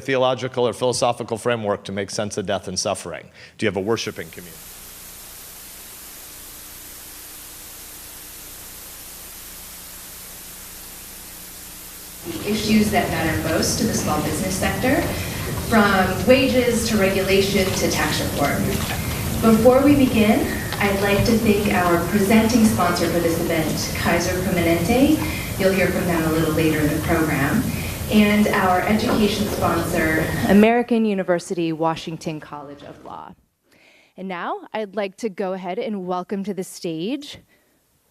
theological or philosophical framework to make sense of death and suffering? Do you have a worshiping community? Issues that matter most to the small business sector, from wages to regulation to tax reform. Before we begin, I'd like to thank our presenting sponsor for this event, Kaiser Permanente. You'll hear from them a little later in the program. And our education sponsor, American University Washington College of Law. And now I'd like to go ahead and welcome to the stage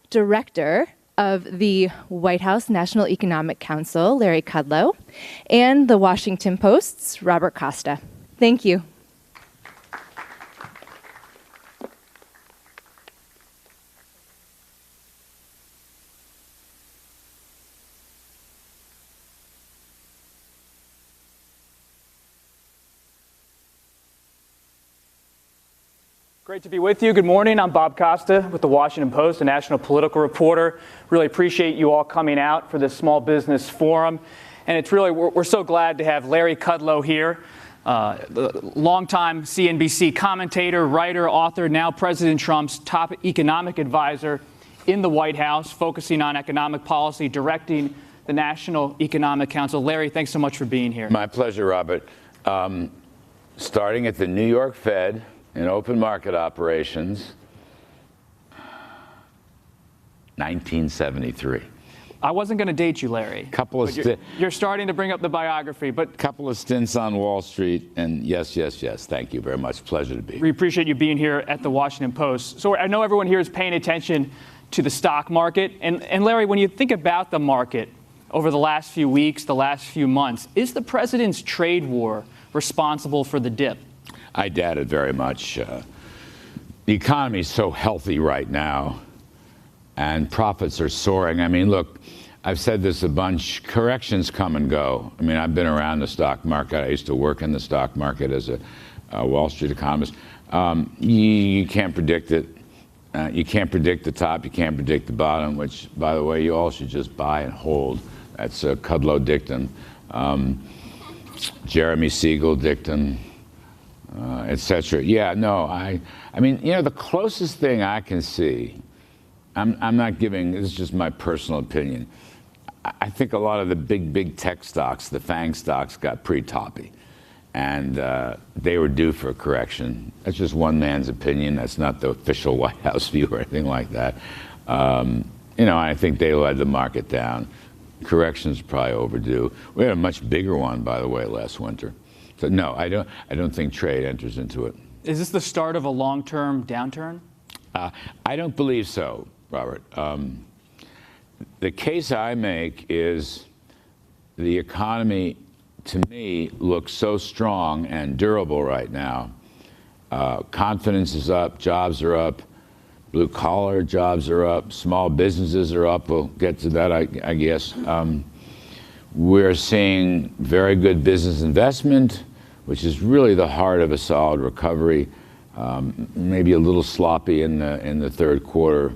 Director of the White House National Economic Council, Larry Kudlow, and the Washington Post's Robert Costa. Thank you. Great to be with you. Good morning. I'm Bob Costa with the Washington Post, a national political reporter. Really appreciate you all coming out for this small business forum. And it's really, we're so glad to have Larry Kudlow here, the longtime CNBC commentator, writer, author, now President Trump's top economic advisor in the White House, focusing on economic policy, directing the National Economic Council. Larry, thanks so much for being here. My pleasure, Robert. Starting at the New York Fed, in open market operations, 1973. I wasn't going to date you, Larry. You're starting to bring up the biography, but couple of stints on Wall Street, and yes. Thank you very much. Pleasure to be here. We appreciate you being here at the Washington Post. So I know everyone here is paying attention to the stock market, and Larry, when you think about the market over the last few weeks, the last few months, is the president's trade war responsible for the dip? I doubt it very much. The economy is so healthy right now, and profits are soaring. I mean, look, I've said this a bunch. Corrections come and go. I mean, I've been around the stock market. I used to work in the stock market as a Wall Street economist. You can't predict it. You can't predict the top. You can't predict the bottom, which, by the way, you all should just buy and hold. That's a Kudlow dictum. Jeremy Siegel dictum. Etc. Yeah, no, I mean, you know, the closest thing I can see, I'm not giving, this is just my personal opinion. I think a lot of the big tech stocks, the FANG stocks, got pretty toppy. And they were due for a correction. That's just one man's opinion. That's not the official White House view or anything like that. You know, I think they led the market down. Correction's probably overdue. We had a much bigger one, by the way, last winter. So no, I don't think trade enters into it. Is this the start of a long-term downturn? I don't believe so, Robert. The case I make is the economy, to me, looks so strong and durable right now. Confidence is up, jobs are up, blue-collar jobs are up, small businesses are up. We'll get to that, I guess. We're seeing very good business investment, which is really the heart of a solid recovery. Maybe a little sloppy in the third quarter,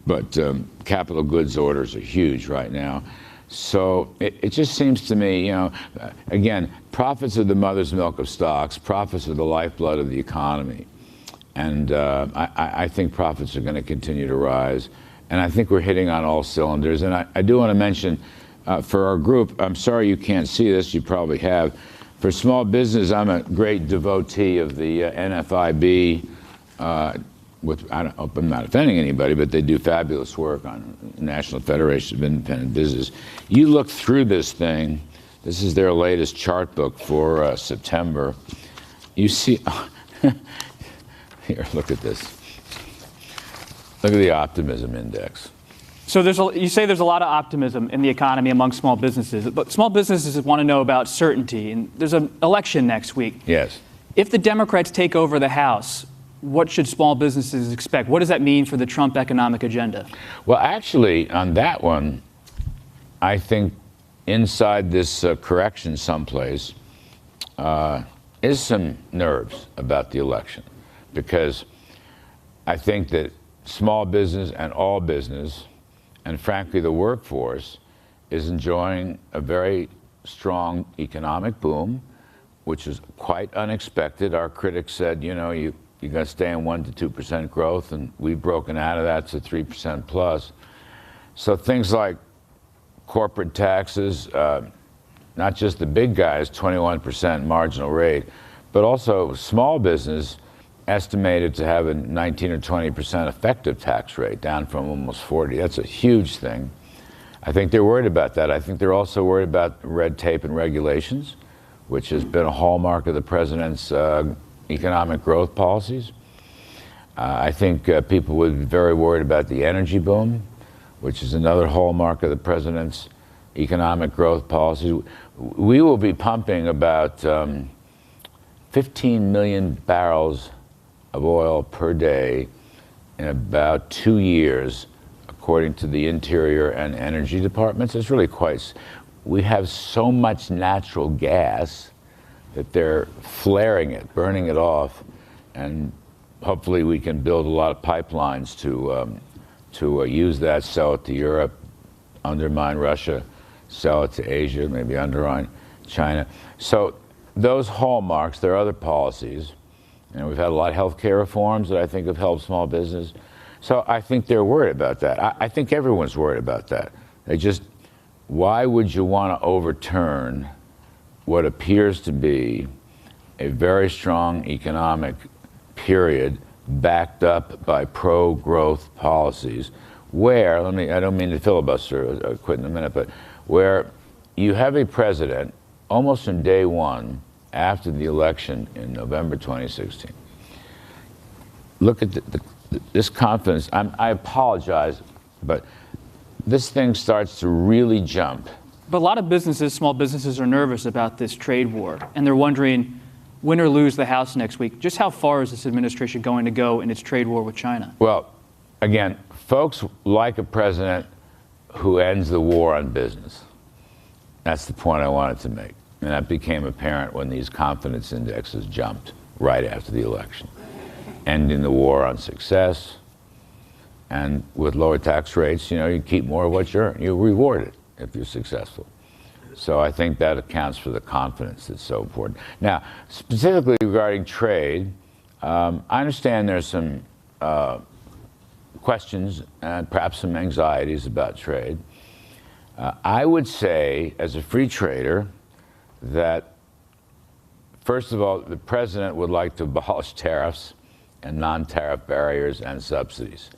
but capital goods orders are huge right now. So it just seems to me, you know, again, profits are the mother's milk of stocks. Profits are the lifeblood of the economy. And I think profits are going to continue to rise. And I think we're hitting on all cylinders. And I do want to mention, for our group, I'm sorry you can't see this, you probably have. For small business, I'm a great devotee of the NFIB. I'm not offending anybody, but they do fabulous work on National Federation of Independent Business. You look through this thing, this is their latest chart book for September. You see, here, look at this. Look at the optimism index. So you say there's a lot of optimism in the economy among small businesses, but small businesses want to know about certainty, and there's an election next week. Yes. If the Democrats take over the House, what should small businesses expect? What does that mean for the Trump economic agenda? Well, actually, on that one, I think inside this correction someplace is some nerves about the election, because I think that small business and all business, and frankly the workforce, is enjoying a very strong economic boom. which is quite unexpected. Our critics said, you know, you're going to stay in 1% to 2% growth, and we've broken out of that to 3% plus. So things like corporate taxes, not just the big guys, 21% marginal rate, but also small business estimated to have a 19 or 20% effective tax rate, down from almost 40. That's a huge thing. I think they're worried about that. I think they're also worried about red tape and regulations, which has been a hallmark of the president's economic growth policies. I think people would be very worried about the energy boom, which is another hallmark of the president's economic growth policies. We will be pumping about 15 million barrels of oil per day in about 2 years, according to the Interior and Energy Departments. It's really quite, we have so much natural gas that they're flaring it, burning it off, and hopefully we can build a lot of pipelines to use that, sell it to Europe, undermine Russia, sell it to Asia, maybe undermine China. So those hallmarks, there are other policies. And we've had a lot of healthcare reforms that I think have helped small business. So I think they're worried about that. I think everyone's worried about that. They just, why would you want to overturn what appears to be a very strong economic period backed up by pro-growth policies where, I don't mean to filibuster, quit in a minute, but where you have a president almost from day one after the election in November 2016. Look at this confidence. I apologize, but this thing starts to really jump. But a lot of businesses, small businesses, are nervous about this trade war, and they're wondering, win or lose the House next week, just how far is this administration going to go in its trade war with China? Well, again, folks like a president who ends the war on business. That's the point I wanted to make. And that became apparent when these confidence indexes jumped right after the election. Ending the war on success, and with lower tax rates, you know, you keep more of what you earn. You're rewarded if you're successful. So I think that accounts for the confidence that's so important. Now, specifically regarding trade, I understand there's some questions and perhaps some anxieties about trade. I would say, as a free trader, that, first of all, the president would like to abolish tariffs and non-tariff barriers and subsidies.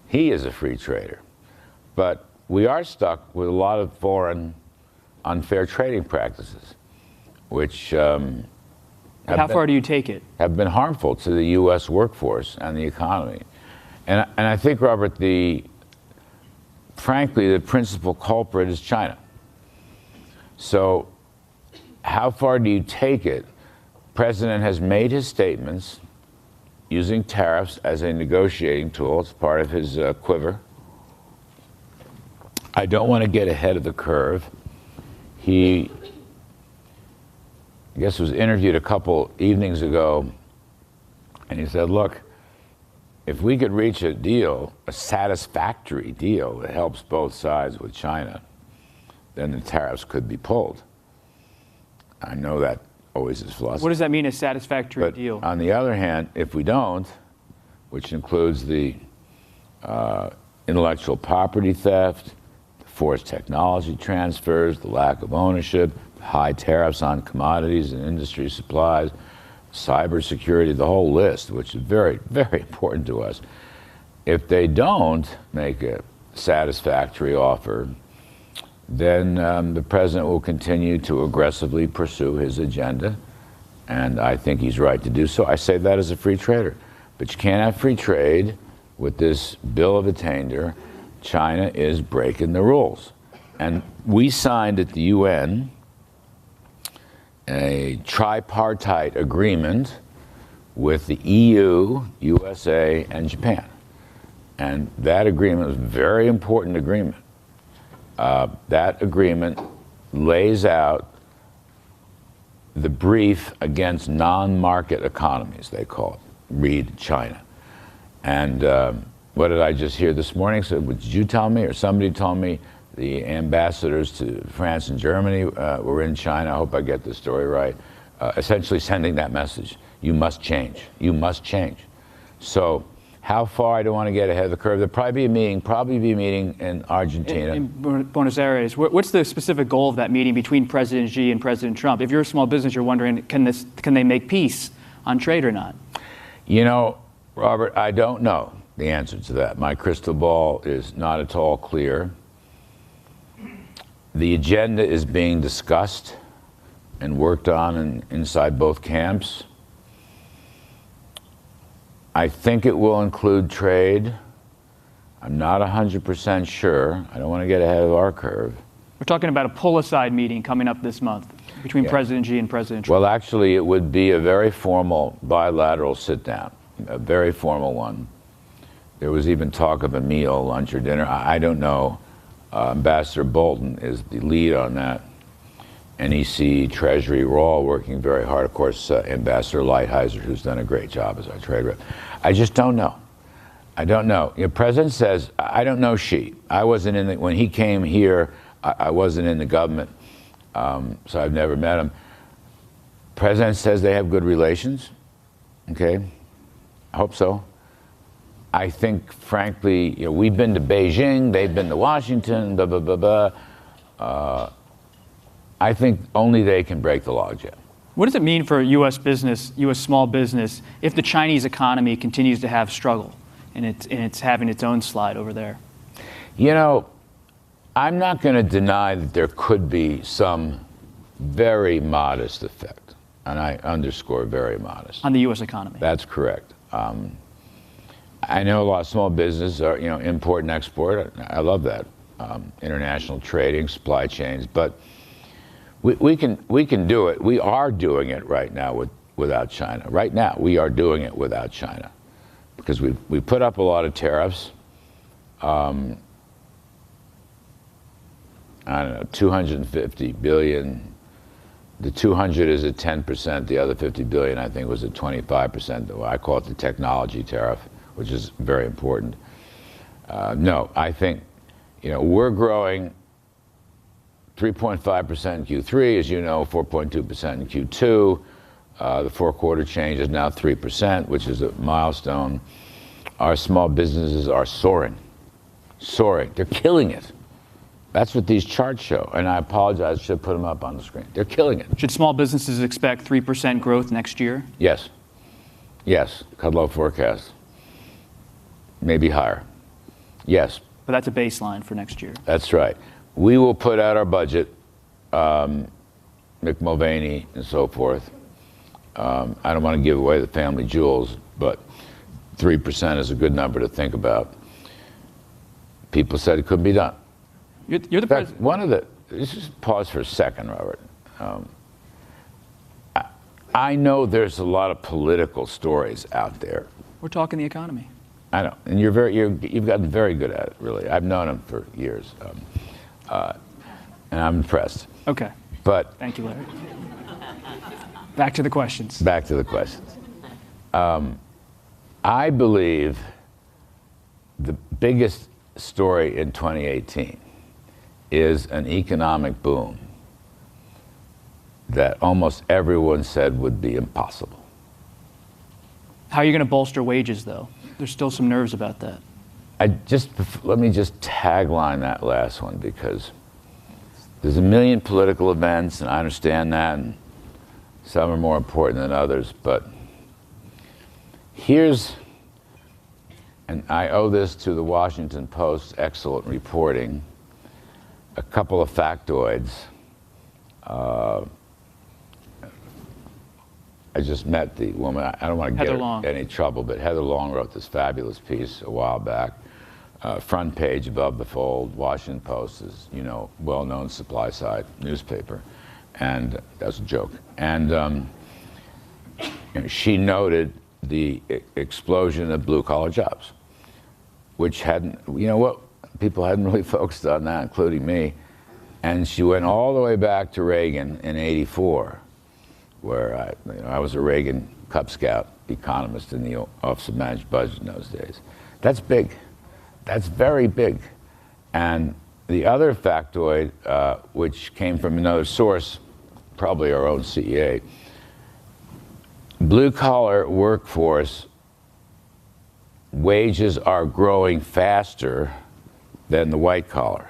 He is a free trader. But we are stuck with a lot of foreign unfair trading practices, which how far do you take it? Have been harmful to the U.S. workforce and the economy. And I think, Robert, frankly, the principal culprit is China. So how far do you take it? The president has made his statements using tariffs as a negotiating tool. It's part of his quiver. I don't want to get ahead of the curve. He, I guess, was interviewed a couple evenings ago, and he said, look, if we could reach a deal, a satisfactory deal that helps both sides with China, then the tariffs could be pulled. I know that always is philosophy. What does that mean, a satisfactory deal? On the other hand, if we don't, which includes the intellectual property theft, forced technology transfers, the lack of ownership, high tariffs on commodities and industry supplies, cybersecurity, the whole list, which is very, very important to us. If they don't make a satisfactory offer, then the president will continue to aggressively pursue his agenda, and I think he's right to do so. I say that as a free trader. But you can't have free trade with this bill of attainder. China is breaking the rules. And we signed at the UN a tripartite agreement with the EU, USA, and Japan. And that agreement was a very important agreement. That agreement lays out the brief against non-market economies, they call it. Read China. And what did I just hear this morning? So, did you tell me, or somebody told me, the ambassadors to France and Germany were in China? I hope I get the story right. essentially sending that message. You must change. You must change. So how far? I don't want to get ahead of the curve. There'll probably be a meeting in Argentina. In Buenos Aires. What's the specific goal of that meeting between President Xi and President Trump? If you're a small business, you're wondering, can they make peace on trade or not? You know, Robert, I don't know the answer to that. My crystal ball is not at all clear. The agenda is being discussed and worked on inside both camps. I think it will include trade. I'm not 100% sure. I don't want to get ahead of our curve. We're talking about a pull-aside meeting coming up this month between President Xi and President Trump. Well, actually, it would be a very formal bilateral sit-down, a very formal one. There was even talk of a meal, lunch, or dinner. I don't know. Ambassador Bolton is the lead on that. NEC, Treasury, we're all working very hard. Of course, Ambassador Lighthizer, who's done a great job as our trade rep. I just don't know. I don't know. The president says, I don't know Xi. I wasn't in when he came here, I wasn't in the government, so I've never met him. President says they have good relations. Okay, I hope so. I think, frankly, we've been to Beijing, they've been to Washington, blah, blah, blah, blah. I think only they can break the logjam. What does it mean for U.S. business, U.S. small business, if the Chinese economy continues to have struggle and it's having its own slide over there? You know, I'm not going to deny that there could be some very modest effect, and I underscore very modest. On the U.S. economy? That's correct. I know a lot of small businesses are, import and export. I love that. International trading, supply chains, but we can do it. We are doing it right now without China. Right now, we are doing it without China because we put up a lot of tariffs. I don't know, 250 billion. The 200 is at 10%. The other 50 billion, I think, was at 25%. I call it the technology tariff, which is very important. No, I think, we're growing 3.5% in Q3, as you know, 4.2% in Q2. The four-quarter change is now 3%, which is a milestone. Our small businesses are soaring. They're killing it. That's what these charts show. And I apologize, I should put them up on the screen. They're killing it. Should small businesses expect 3% growth next year? Yes. Kudlow forecast. Maybe higher. Yes. But that's a baseline for next year. That's right. We will put out our budget, Mick Mulvaney and so forth. I don't want to give away the family jewels, but 3% is a good number to think about. People said it couldn't be done. You're the president. Let's just pause for a second, Robert. I know there's a lot of political stories out there. We're talking the economy. I know, and you've gotten very good at it, really. I've known him for years, and I'm impressed. Okay. But thank you, Larry. Back to the questions. I believe the biggest story in 2018 is an economic boom that almost everyone said would be impossible. How are you going to bolster wages, though? There's still some nerves about that. Let me just tagline that last one, because there's a million political events, and I understand that, and some are more important than others, but and I owe this to the Washington Post's excellent reporting, a couple of factoids. I just met the woman. I don't want to get her in any trouble, but Heather Long wrote this fabulous piece a while back. Front page above the fold. Washington Post is, well-known supply-side newspaper, and that's a joke. And she noted the explosion of blue-collar jobs, which people hadn't really focused on that, including me. And she went all the way back to Reagan in '84, where I was a Reagan Cub Scout economist in the Office of Managed Budget in those days. That's big. That's very big. And the other factoid, which came from another source, probably our own CEA, blue-collar workforce wages are growing faster than the white-collar.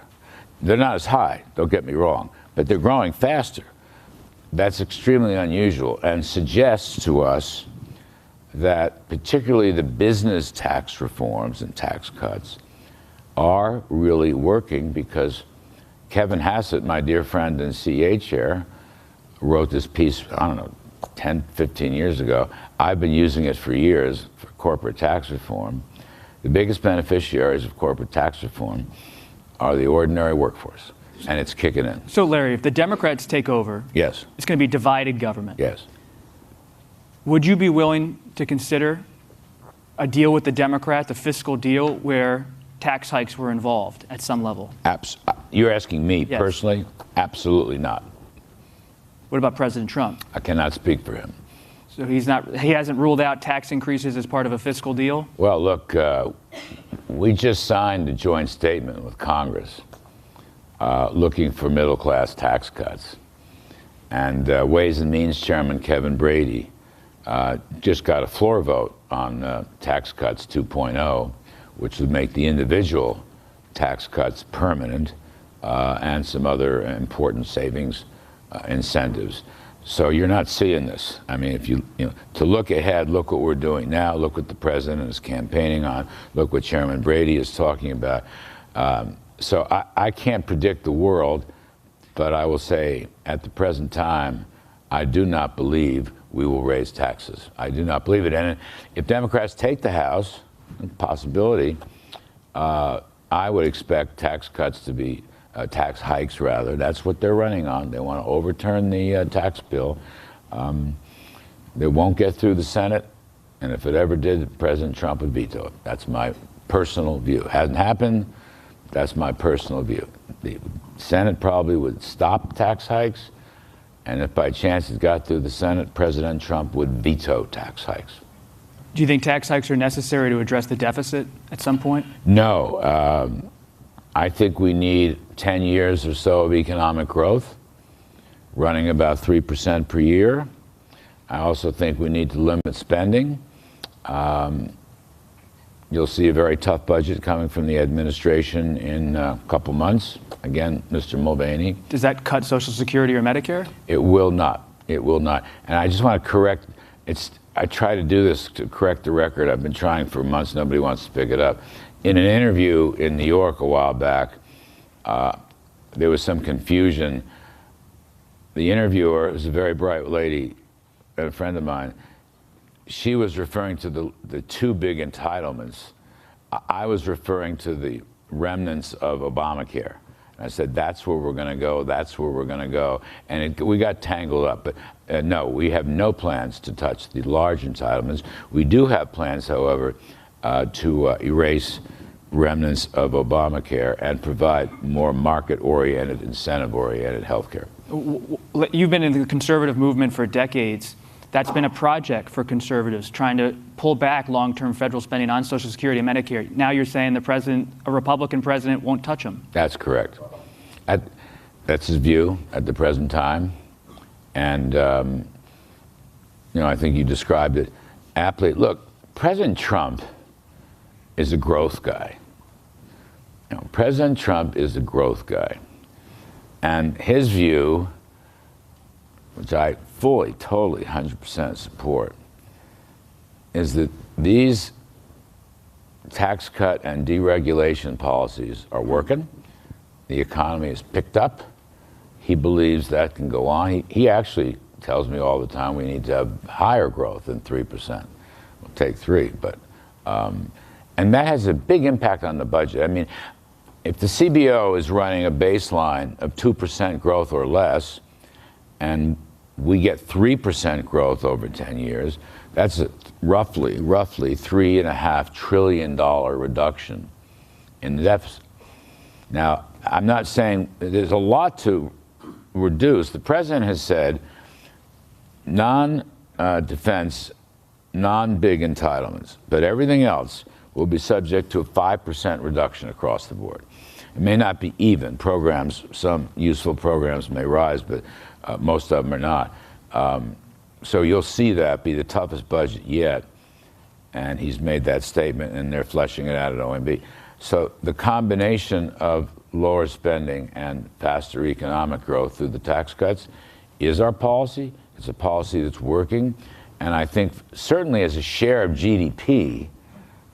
They're not as high, don't get me wrong, but they're growing faster. That's extremely unusual and suggests to us that particularly the business tax reforms and tax cuts are really working, because Kevin Hassett, my dear friend and CA chair, wrote this piece, I don't know, 10, 15 years ago. I've been using it for years for corporate tax reform. The biggest beneficiaries of corporate tax reform are the ordinary workforce, and it's kicking in. So, Larry, if the Democrats take over, Yes. it's going to be divided government. Yes. Would you be willing to consider a deal with the Democrats, a fiscal deal where tax hikes were involved at some level? You're asking me Yes. personally? Absolutely not. What about President Trump? I cannot speak for him. So he hasn't ruled out tax increases as part of a fiscal deal? Well, look, we just signed a joint statement with Congress looking for middle-class tax cuts. And Ways and Means Chairman Kevin Brady just got a floor vote on Tax Cuts 2.0, which would make the individual tax cuts permanent and some other important savings incentives. So you're not seeing this. I mean, if you know, to look ahead, look what we're doing now, look what the president is campaigning on, look what Chairman Brady is talking about. So I can't predict the world, but I will say at the present time, I do not believe we will raise taxes. I do not believe it. And if Democrats take the House, possibility, I would expect tax cuts to be tax hikes, rather. That's what they're running on. They want to overturn the tax bill. They won't get through the Senate, and if it ever did, President Trump would veto it. That's my personal view. Hasn't happened. That's my personal view. The Senate probably would stop tax hikes, and if by chance it got through the Senate, President Trump would veto tax hikes. Do you think tax hikes are necessary to address the deficit at some point? No. I think we need 10 years or so of economic growth, running about 3% per year. I also think we need to limit spending. You'll see a very tough budget coming from the administration in a couple months. Again, Mr. Mulvaney. Does that cut Social Security or Medicare? It will not. It will not. And I just want to correct, I try to do this to correct the record. I've been trying for months. Nobody wants to pick it up. In an interview in New York a while back, there was some confusion. The interviewer was a very bright lady, a friend of mine. She was referring to the two big entitlements. I was referring to the remnants of Obamacare. And I said, that's where we're going to go, that's where we're going to go. And we got tangled up. But no, we have no plans to touch the large entitlements. We do have plans, however, to erase remnants of Obamacare and provide more market-oriented, incentive-oriented health care. You've been in the conservative movement for decades. That's been a project for conservatives, trying to pull back long-term federal spending on Social Security and Medicare. Now you're saying a Republican president won't touch them. That's correct. That's his view at the present time. And, I think you described it aptly. Look, President Trump is a growth guy. President Trump is a growth guy. And his view, which I fully, totally, 100% support, is that these tax cut and deregulation policies are working. The economy is picked up. He believes that can go on. He actually tells me all the time we need to have higher growth than 3%. We'll take 3, but and that has a big impact on the budget. I mean, if the CBO is running a baseline of 2% growth or less, and we get 3% growth over 10 years, that's a roughly $3.5 trillion reduction in the deficit. Now, I'm not saying there's a lot to reduce. The president has said non-defense, non-big entitlements, but everything else will be subject to a 5% reduction across the board. It may not be even. Programs, some useful programs may rise, but most of them are not. So you'll see that be the toughest budget yet. And he's made that statement, and they're fleshing it out at OMB. So the combination of lower spending and faster economic growth through the tax cuts is our policy. It's a policy that's working. And I think certainly as a share of GDP,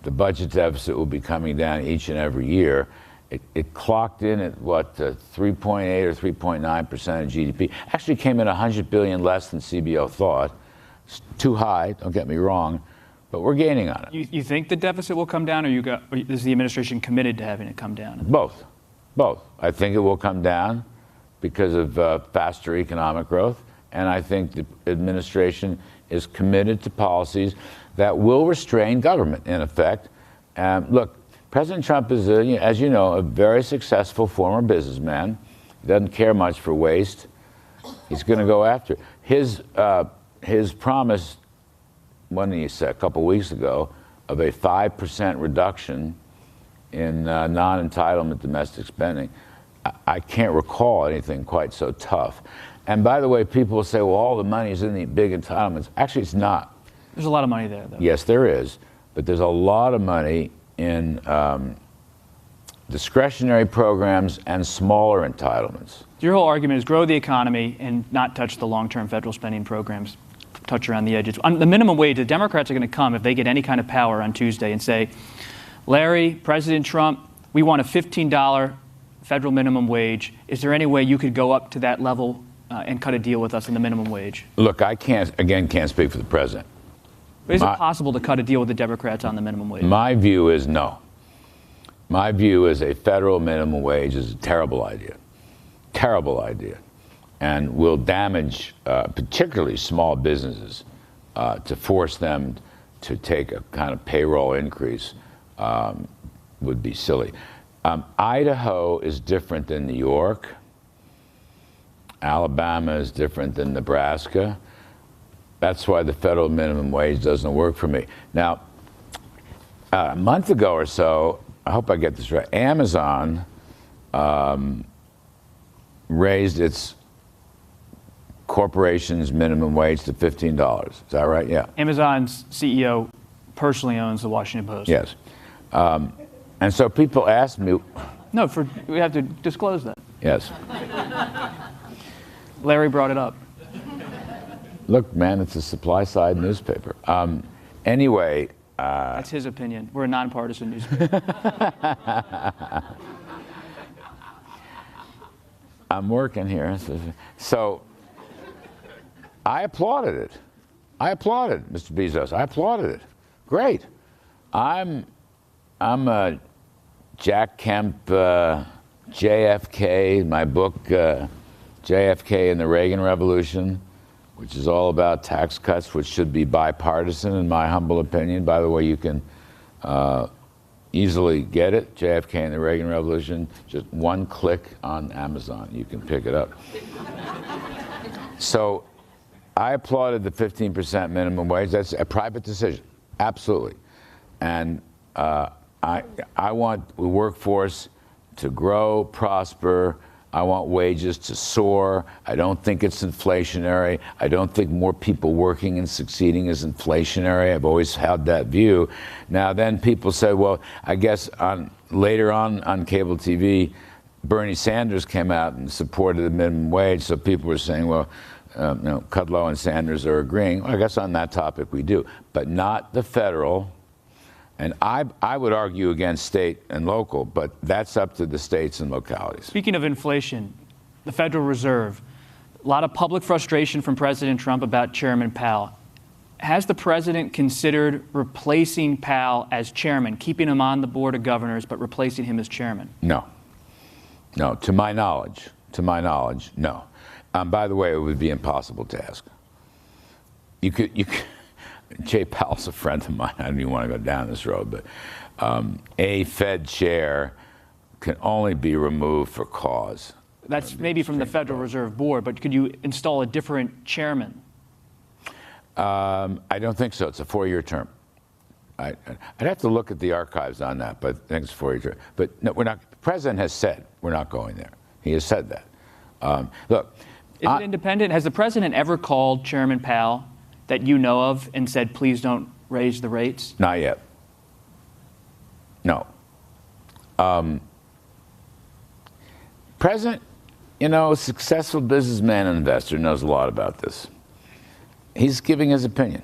the budget deficit will be coming down each and every year. It clocked in at what, 3.8 or 3.9% of GDP. Actually came in 100 billion less than CBO thought. It's too high, don't get me wrong, but we're gaining on it. You think the deficit will come down, or is the administration committed to having it come down? Both. I think it will come down because of faster economic growth, and I think the administration is committed to policies that will restrain government, in effect. Look, President Trump is, as you know, a very successful former businessman. He doesn't care much for waste. He's going to go after it. His promise, when he said a couple weeks ago, of a 5% reduction in non-entitlement domestic spending, I can't recall anything quite so tough. And by the way, people will say, well, all the money is in the big entitlements. Actually, it's not. There's a lot of money there, though. Yes, there is. But there's a lot of money in discretionary programs and smaller entitlements. Your whole argument is grow the economy and not touch the long-term federal spending programs, touch around the edges. On the minimum wage, the Democrats are going to come, if they get any kind of power on Tuesday, and say, Larry, President Trump, we want a $15 federal minimum wage. Is there any way you could go up to that level and cut a deal with us in the minimum wage? Look, I can't speak for the president. But is it possible to cut a deal with the Democrats on the minimum wage? My view is no. My view is a federal minimum wage is a terrible idea. Terrible idea. And will damage particularly small businesses to force them to take a kind of payroll increase would be silly. Idaho is different than New York. Alabama is different than Nebraska. That's why the federal minimum wage doesn't work for me. Now, a month ago or so, I hope I get this right, Amazon raised its corporation's minimum wage to $15. Is that right? Yeah. Amazon's CEO personally owns the Washington Post. Yes. And so people ask me. No, we have to disclose that. Yes. Larry brought it up. Look, man, it's a supply-side newspaper. Anyway. That's his opinion. We're a nonpartisan newspaper. I'm working here. So I applauded it. I applauded Mr. Bezos. I applauded it. Great. I'm a Jack Kemp, JFK, my book, JFK and the Reagan Revolution, which is all about tax cuts, which should be bipartisan, in my humble opinion. By the way, you can easily get it, JFK and the Reagan Revolution, just one click on Amazon. You can pick it up. So I applauded the 15% minimum wage. That's a private decision, absolutely. And I want the workforce to grow, prosper. I want wages to soar. I don't think it's inflationary. I don't think more people working and succeeding is inflationary. I've always had that view. Now then people say, well, I guess later on cable TV, Bernie Sanders came out and supported the minimum wage, so people were saying, well, Kudlow and Sanders are agreeing. Well, I guess on that topic we do, but not the federal. And I would argue against state and local, but that's up to the states and localities. Speaking of inflation, the Federal Reserve, a lot of public frustration from President Trump about Chairman Powell. Has the president considered replacing Powell as chairman, keeping him on the board of governors, but replacing him as chairman? No. No, to my knowledge, no. By the way, it would be impossible to ask. You could. Jay Powell's a friend of mine. I don't even want to go down this road, but a Fed chair can only be removed for cause. That's maybe from the Federal Reserve Board, but could you install a different chairman? I don't think so. It's a 4-year term. I'd have to look at the archives on that, but I think it's a 4-year term. But no, we're not. The president has said we're not going there. He has said that. Look. Is it independent? Has the president ever called Chairman Powell that you know of and said, please don't raise the rates? Not yet. No. President, a successful businessman and investor knows a lot about this. He's giving his opinion.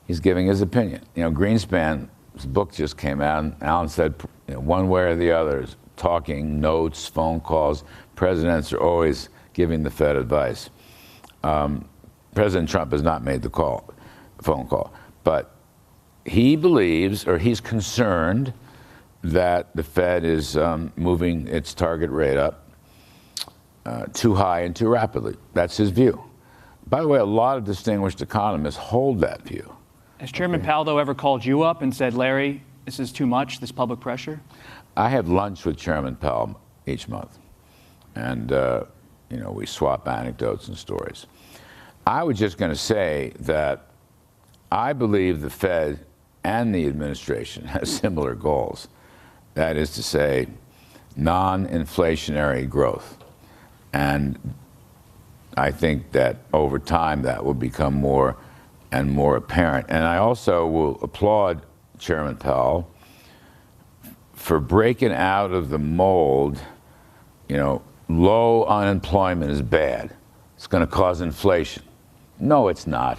Greenspan's book just came out, and Alan said, one way or the other, talking, notes, phone calls. Presidents are always giving the Fed advice. President Trump has not made the phone call, but he believes, or he's concerned, that the Fed is moving its target rate up too high and too rapidly. That's his view. By the way, a lot of distinguished economists hold that view. Has Chairman Powell, though, ever called you up and said, Larry, this is too much, this public pressure? I have lunch with Chairman Powell each month, and we swap anecdotes and stories. I was just going to say that I believe the Fed and the administration has similar goals. That is to say, non-inflationary growth. And I think that over time that will become more and more apparent. And I also will applaud Chairman Powell for breaking out of the mold. Low unemployment is bad. It's going to cause inflation. No, it's not.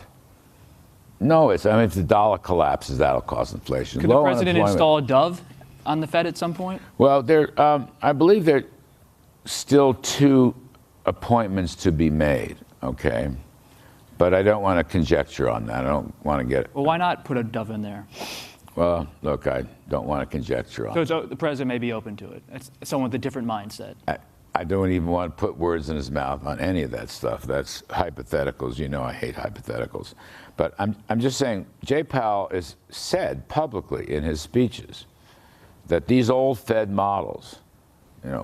If the dollar collapses, that'll cause inflation. Could the president install a dove on the Fed at some point? Well, I believe there are still 2 appointments to be made, okay? But I don't want to conjecture on that. I don't want to get... Well, why not put a dove in there? Well, look, I don't want to conjecture on So the president may be open to it. It's someone with a different mindset. I don't even want to put words in his mouth on any of that stuff. That's hypotheticals. I hate hypotheticals. But I'm just saying, Jay Powell has said publicly in his speeches that these old Fed models,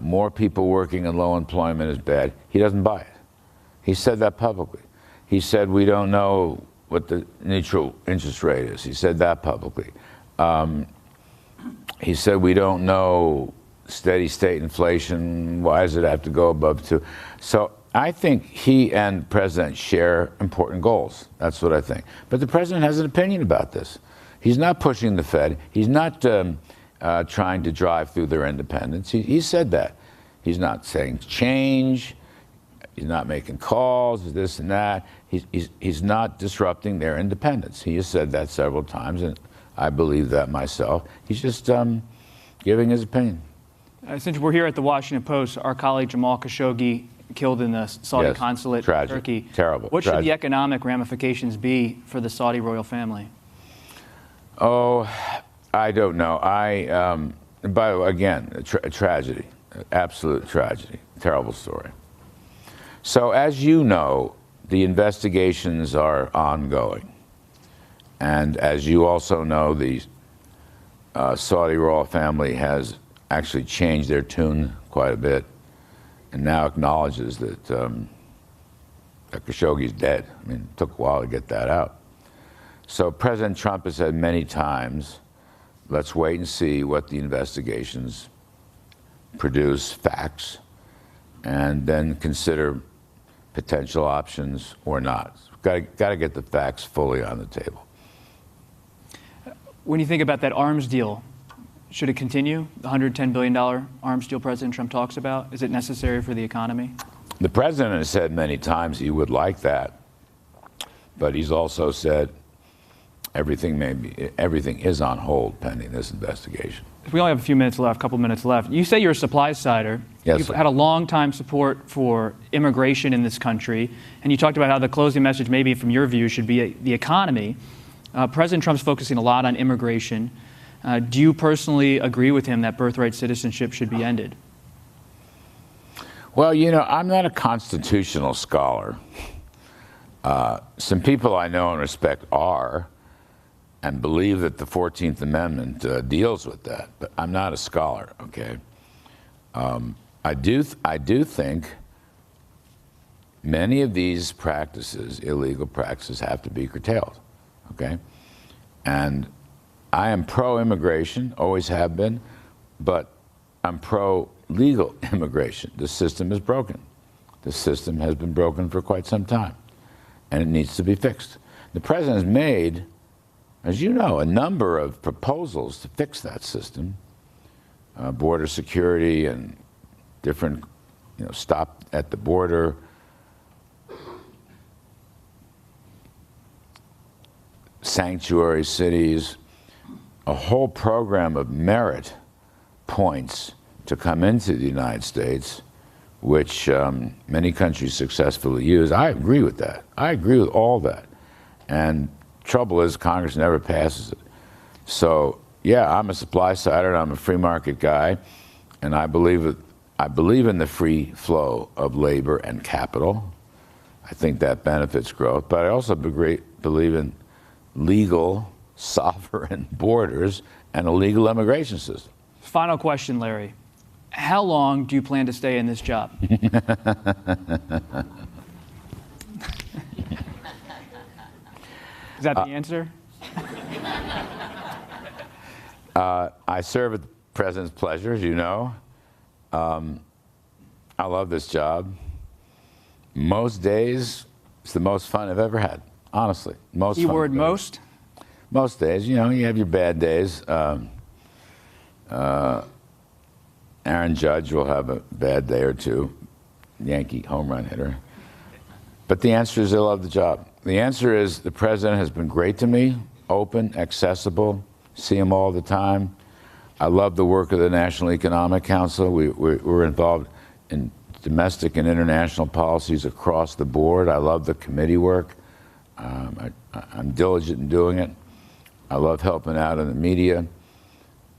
more people working in low employment is bad. He doesn't buy it. He said that publicly. He said we don't know what the neutral interest rate is. He said that publicly. He said we don't know steady state inflation. Why does it have to go above 2? So I think he and the president share important goals. That's what I think. But the president has an opinion about this. He's not pushing the Fed. He's not trying to drive through their independence. He said that. He's not saying change. He's not making calls, this and that. He's not disrupting their independence. He has said that several times, and I believe that myself. He's just giving his opinion. Since we're here at the Washington Post, our colleague Jamal Khashoggi killed in the Saudi consulate in Turkey. Terrible. What should the economic ramifications be for the Saudi royal family? Oh, I don't know. By the way, again, a tragedy, absolute tragedy, terrible story. So as you know, the investigations are ongoing. And as you also know, the Saudi royal family has actually changed their tune quite a bit and now acknowledges that Khashoggi's dead. It took a while to get that out. So President Trump has said many times, let's wait and see what the investigations produce, facts, and then consider potential options or not. Got to get the facts fully on the table. When you think about that arms deal, should it continue? The $110 billion arms deal President Trump talks about? Is it necessary for the economy? The president has said many times he would like that, but he's also said everything is on hold pending this investigation. We only have a few minutes left, a couple minutes left. You say you're a supply sider. Yes, You've sir. had a long time support for immigration in this country, and you talked about how the closing message, maybe from your view, should be the economy. President Trump's focusing a lot on immigration. Do you personally agree with him that birthright citizenship should be ended? Well, I'm not a constitutional scholar. Some people I know and respect are, and believe that the 14th Amendment deals with that, but I'm not a scholar, okay? I do think many of these practices, illegal practices, have to be curtailed, okay? And I am pro-immigration, always have been, but I'm pro-legal immigration. The system is broken. The system has been broken for quite some time, and it needs to be fixed. The president has made, as you know, a number of proposals to fix that system, border security and different, stop at the border, sanctuary cities, a whole program of merit points to come into the United States, which many countries successfully use. I agree with that. I agree with all that. And trouble is, Congress never passes it. So, yeah, I'm a supply sider and I'm a free market guy, and I believe in the free flow of labor and capital. I think that benefits growth, but I also believe in legal, sovereign borders and a legal immigration system. Final question, Larry. How long do you plan to stay in this job? Is that the answer? I serve at the president's pleasure, as you know. I love this job. Most days, it's the most fun I've ever had, honestly. Keyword most? Most days, you have your bad days. Aaron Judge will have a bad day or two, Yankee home run hitter. But the answer is I love the job. The answer is the president has been great to me, open, accessible, see him all the time. I love the work of the National Economic Council. We're involved in domestic and international policies across the board. I love the committee work. I'm diligent in doing it. I love helping out in the media.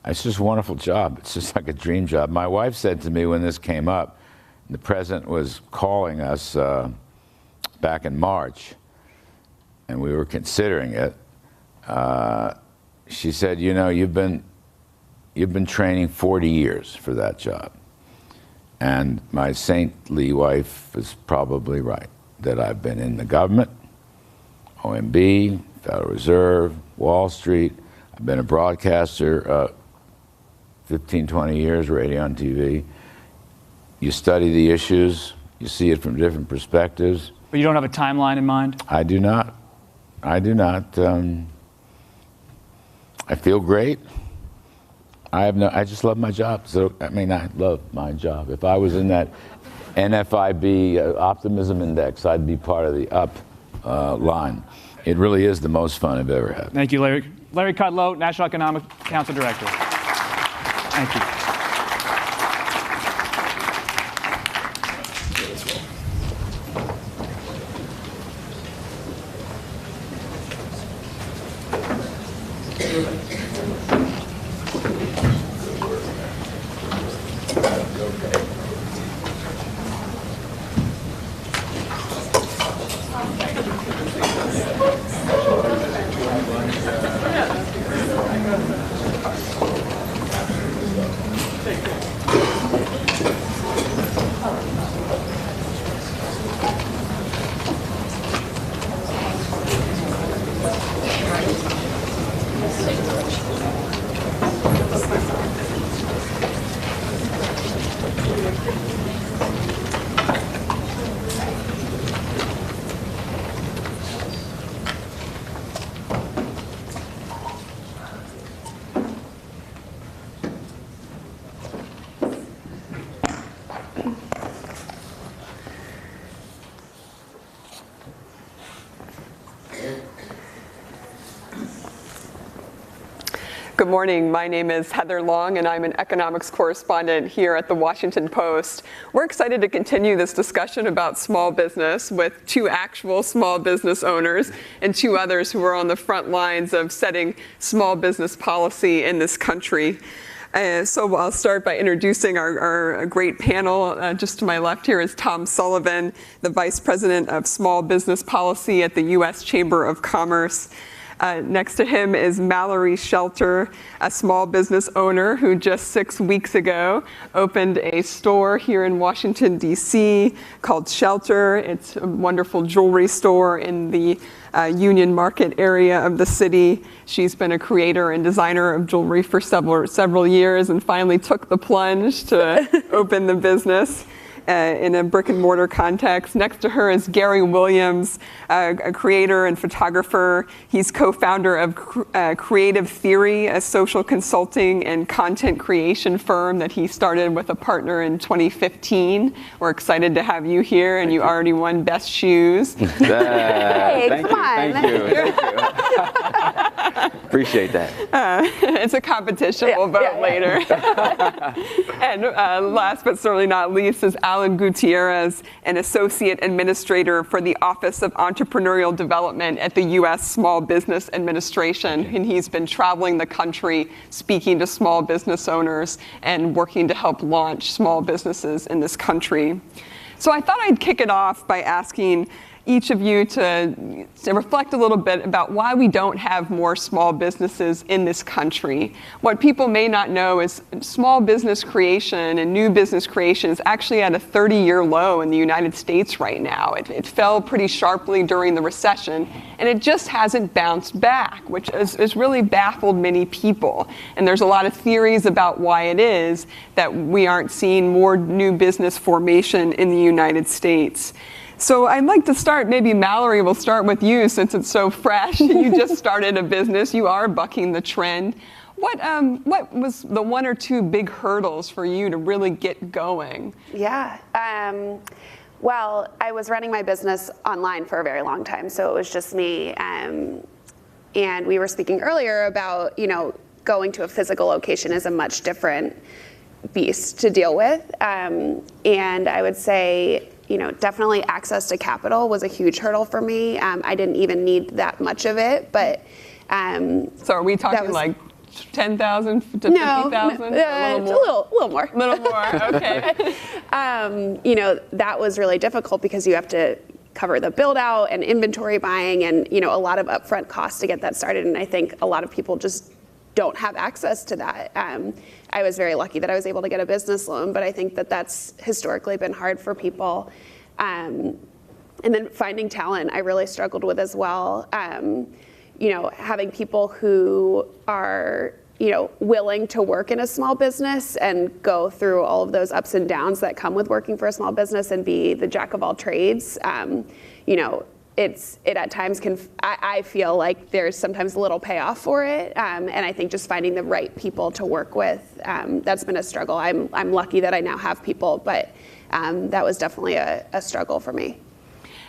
It's just a wonderful job. It's just like a dream job. My wife said to me when this came up, the president was calling us back in March, and we were considering it. She said, you've been training 40 years for that job. And my saintly wife is probably right, that I've been in the government, OMB, Federal Reserve, Wall Street. I've been a broadcaster 15, 20 years, radio and TV. You study the issues, you see it from different perspectives. But you don't have a timeline in mind? I do not. I feel great. I just love my job. So, I love my job. If I was in that NFIB optimism index, I'd be part of the up line. It really is the most fun I've ever had. Thank you, Larry. Larry Kudlow, National Economic Council Director. Thank you. Good morning. My name is Heather Long, and I'm an economics correspondent here at the Washington Post. We're excited to continue this discussion about small business with two actual small business owners and two others who are on the front lines of setting small business policy in this country. So I'll start by introducing our great panel. Just to my left here is Tom Sullivan, the Vice President of Small Business Policy at the U.S. Chamber of Commerce. Next to him is Mallory Shelter, a small business owner who just 6 weeks ago opened a store here in Washington, D.C. called Shelter. It's a wonderful jewelry store in the Union Market area of the city. She's been a creator and designer of jewelry for several years and finally took the plunge to open the business. in a brick and mortar context. Next to her is Gary Williams, a creator and photographer. He's co-founder of Creative Theory, a social consulting and content creation firm that he started with a partner in 2015. We're excited to have you here, and you already won Best Shoes. Thank you. Appreciate that. It's a competition. We'll vote later. And last but certainly not least is Alan Gutierrez, an associate administrator for the Office of Entrepreneurial Development at the U.S. Small Business Administration. And he's been traveling the country speaking to small business owners and working to help launch small businesses in this country. So I thought I'd kick it off by asking each of you to reflect a little bit about why we don't have more small businesses in this country. What people may not know is small business creation and new business creation is actually at a 30-year low in the United States right now. It fell pretty sharply during the recession, and it just hasn't bounced back, which has really baffled many people. And there's a lot of theories about why it is that we aren't seeing more new business formation in the United States. So I'd like to start, maybe Mallory, we'll start with you since it's so fresh. You just started a business. You are bucking the trend. What was the one or two big hurdles for you to really get going? Yeah. Well, I was running my business online for a very long time, so it was just me. And we were speaking earlier about, going to a physical location is a much different beast to deal with. And I would say, definitely access to capital was a huge hurdle for me. I didn't even need that much of it, but. So are we talking like 10,000 to 50,000? A little more. A little more, okay. That was really difficult because you have to cover the build out and inventory buying and, a lot of upfront costs to get that started. And I think a lot of people just don't have access to that. I was very lucky that I was able to get a business loan, but I think that that's historically been hard for people. And then finding talent, I really struggled with as well. Having people who are, willing to work in a small business and go through all of those ups and downs that come with working for a small business and be the jack of all trades. It at times I feel like there's sometimes a little payoff for it. And I think just finding the right people to work with, that's been a struggle. I'm lucky that I now have people, but that was definitely a struggle for me.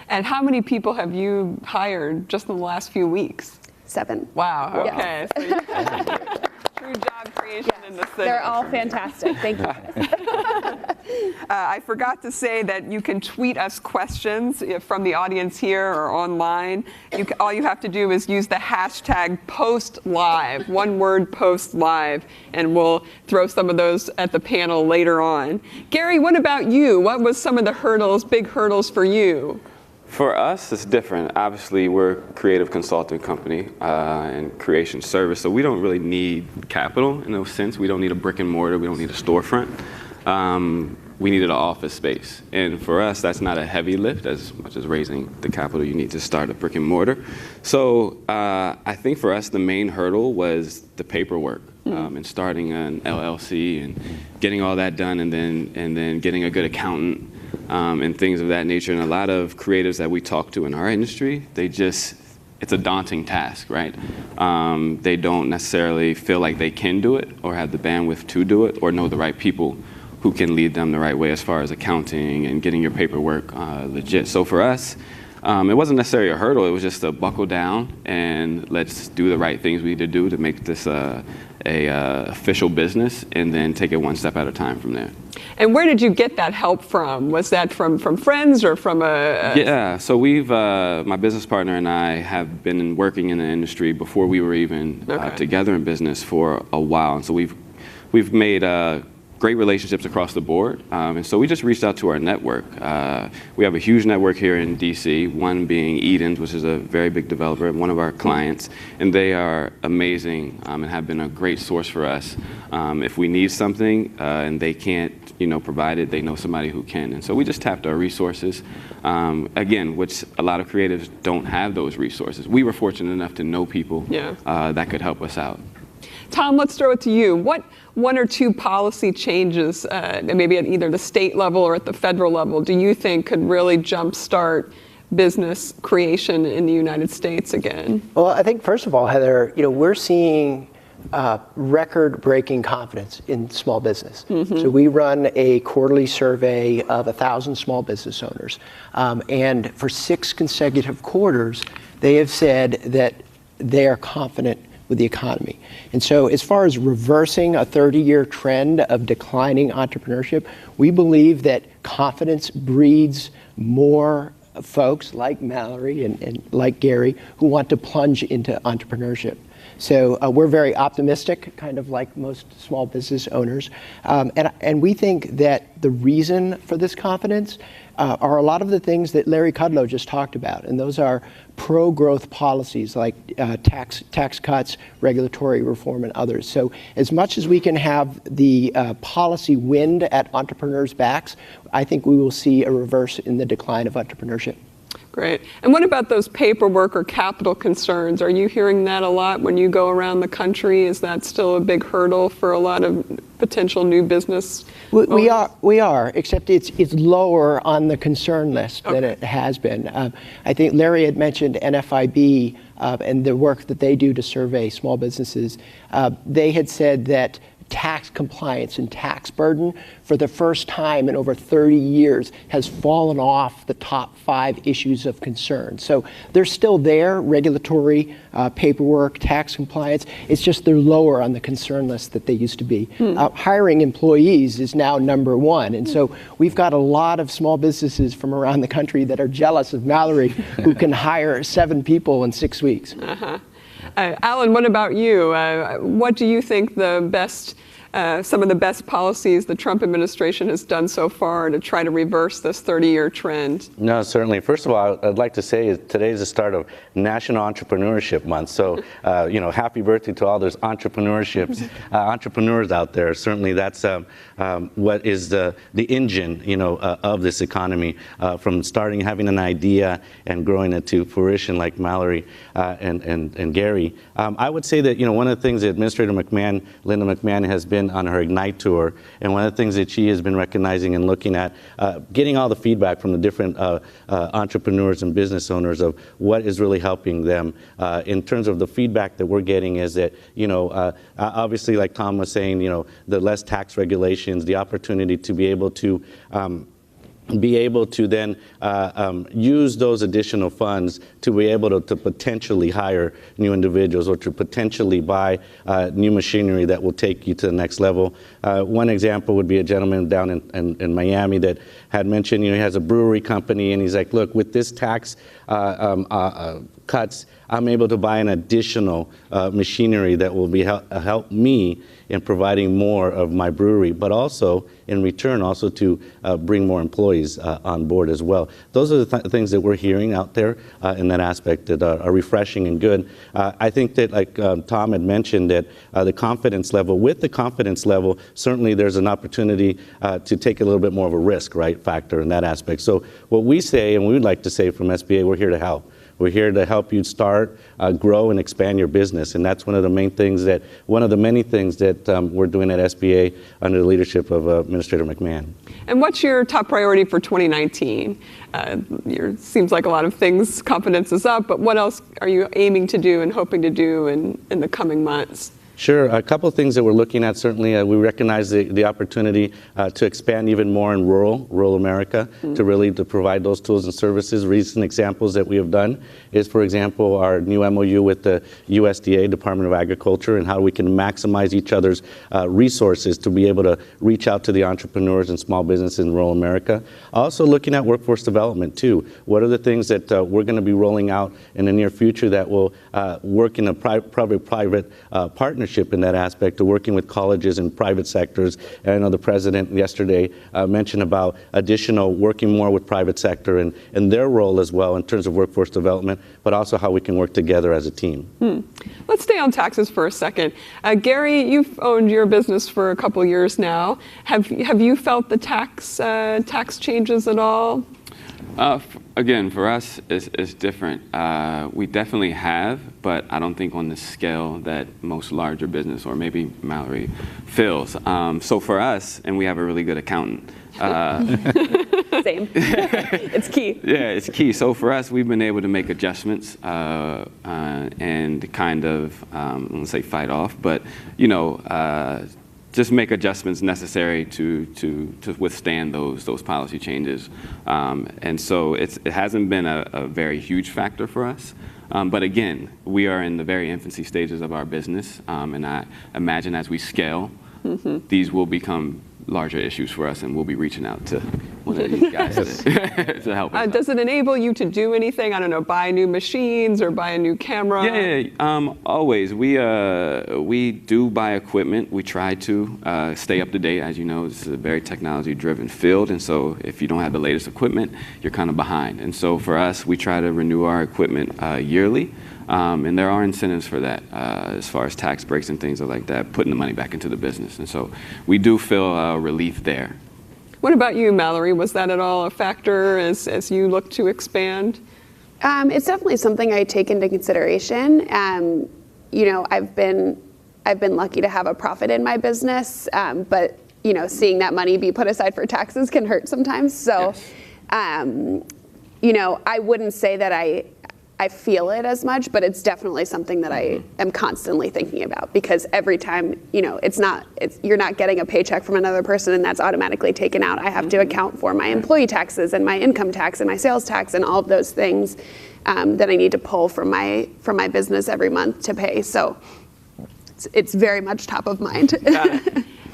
And how many people have you hired just in the last few weeks? 7. Wow, okay. Yeah. So true job creation in the city. They're all fantastic. Thank you. I forgot to say that you can tweet us questions from the audience here or online. All you have to do is use the hashtag #PostLive, one word #PostLive, and we'll throw some of those at the panel later on. Gary, what about you? What was some of the big hurdles for you? For us, it's different. Obviously, we're a creative consulting company and creation service, so we don't really need capital in a sense. We don't need a brick and mortar. We don't need a storefront. We needed an office space. And for us, that's not a heavy lift as much as raising the capital you need to start a brick and mortar. So I think for us, the main hurdle was the paperwork and starting an LLC and getting all that done and then getting a good accountant. And things of that nature. And a lot of creatives that we talk to in our industry, it's a daunting task, right? They don't necessarily feel like they can do it or have the bandwidth to do it or know the right people who can lead them the right way as far as accounting and getting your paperwork legit. So for us, it wasn't necessarily a hurdle. It was just a buckle down and let's do the right things we need to do to make this a official business and then take it one step at a time from there. And where did you get that help from? Was that from friends or from a... Yeah, so my business partner and I have been working in the industry before we were even together in business for a while. And so we've made great relationships across the board. And so we just reached out to our network. We have a huge network here in DC, one being Eden's, which is a very big developer, one of our clients. And they are amazing and have been a great source for us. If we need something and they can't provide it, they know somebody who can. And so we just tapped our resources, again, which a lot of creatives don't have those resources. We were fortunate enough to know people that could help us out. Tom, let's throw it to you. What one or two policy changes, maybe at either the state level or at the federal level, do you think could really jumpstart business creation in the United States again? Well, I think first of all, Heather, we're seeing record-breaking confidence in small business. So we run a quarterly survey of 1,000 small business owners, and for 6 consecutive quarters, they have said that they are confident with the economy. And so as far as reversing a 30-year trend of declining entrepreneurship, we believe that confidence breeds more folks like Mallory and like Gary who want to plunge into entrepreneurship. So we're very optimistic, kind of like most small business owners. And we think that the reason for this confidence are a lot of the things that Larry Kudlow just talked about. And those are pro-growth policies like tax cuts, regulatory reform, and others. So as much as we can have the policy wind at entrepreneurs' backs, I think we will see a reverse in the decline of entrepreneurship. Great. And what about those paperwork or capital concerns? Are you hearing that a lot when you go around the country? Is that still a big hurdle for a lot of potential new business owners? We are, except it's lower on the concern list than it has been. I think Larry had mentioned NFIB and the work that they do to survey small businesses. They had said that tax compliance and tax burden for the first time in over 30 years has fallen off the top 5 issues of concern. So they're still there, regulatory, paperwork, tax compliance. It's just they're lower on the concern list that they used to be. Hiring employees is now number 1. And so we've got a lot of small businesses from around the country that are jealous of Mallory who can hire 7 people in 6 weeks. Alan, what about you? What do you think some of the best policies the Trump administration has done so far to try to reverse this 30-year trend? No, certainly. First of all, I'd like to say today is the start of National Entrepreneurship Month. So, happy birthday to all those entrepreneurs out there. Certainly, that's what is the engine, of this economy, from having an idea and growing it to fruition, like Mallory and Gary. I would say that one of the things that Administrator Linda McMahon, has been on her Ignite tour, and one of the things that she has been recognizing and looking at, getting all the feedback from the different entrepreneurs and business owners of what is really helping them. In terms of the feedback that we're getting is that, obviously, like Tom was saying, the less tax regulations, the opportunity to be able to then use those additional funds to be able to potentially hire new individuals or to potentially buy new machinery that will take you to the next level. One example would be a gentleman down in Miami that had mentioned, he has a brewery company, and he's like, look, with this tax cuts, I'm able to buy an additional machinery that will be help me in providing more of my brewery, but also in return also to bring more employees on board as well. Those are the things that we're hearing out there in that aspect that are refreshing and good. I think that, like Tom had mentioned, that with the confidence level, certainly there's an opportunity to take a little bit more of a risk, factor in that aspect. So what we say, and we would like to say from SBA, we're here to help. We're here to help you start, grow, and expand your business. And that's one of the many things that we're doing at SBA under the leadership of Administrator McMahon. And what's your top priority for 2019? Seems like a lot of things, confidence is up, but what else are you aiming to do and hoping to do in the coming months? Sure. A couple of things that we're looking at, certainly, we recognize the opportunity to expand even more in rural America, to provide those tools and services. Recent examples that we have done is, for example, our new MOU with the USDA, Department of Agriculture, and how we can maximize each other's resources to be able to reach out to the entrepreneurs and small businesses in rural America. Also looking at workforce development, too. What are the things that we're going to be rolling out in the near future that will work in a public-private partnership in that aspect, to working with colleges and private sectors. And I know the president yesterday mentioned about working more with private sector and their role as well in terms of workforce development, but also how we can work together as a team. Let's stay on taxes for a second. Gary, you've owned your business for a couple years now. Have you felt the tax changes at all? Again, for us, it's different. We definitely have, but I don't think on the scale that most larger business, or maybe Mallory, feels. So for us, and we have a really good accountant. Same. It's key. Yeah, it's key. So for us, we've been able to make adjustments and kind of, I won't say fight off, but just make adjustments necessary to withstand those policy changes. And so it hasn't been a very huge factor for us. But again, we are in the very infancy stages of our business. And I imagine as we scale, these will become larger issues for us, and we'll be reaching out to one of these guys to help us. Does it enable you to do anything? I don't know, buy new machines or buy a new camera? Yeah, always. We do buy equipment. We try to stay up to date. As you know, this is a very technology-driven field, and so if you don't have the latest equipment, you're kind of behind. And so for us, we try to renew our equipment yearly. And there are incentives for that as far as tax breaks and things like that, putting the money back into the business. And so we do feel relief there. What about you, Mallory? Was that at all a factor as you look to expand? It's definitely something I take into consideration. I've been lucky to have a profit in my business, but seeing that money be put aside for taxes can hurt sometimes. So, yes. I wouldn't say that I feel it as much, but it's definitely something that I am constantly thinking about, because every time, you're not getting a paycheck from another person and that's automatically taken out. I have to account for my employee taxes and my income tax and my sales tax and all of those things that I need to pull from my business every month to pay. So it's very much top of mind.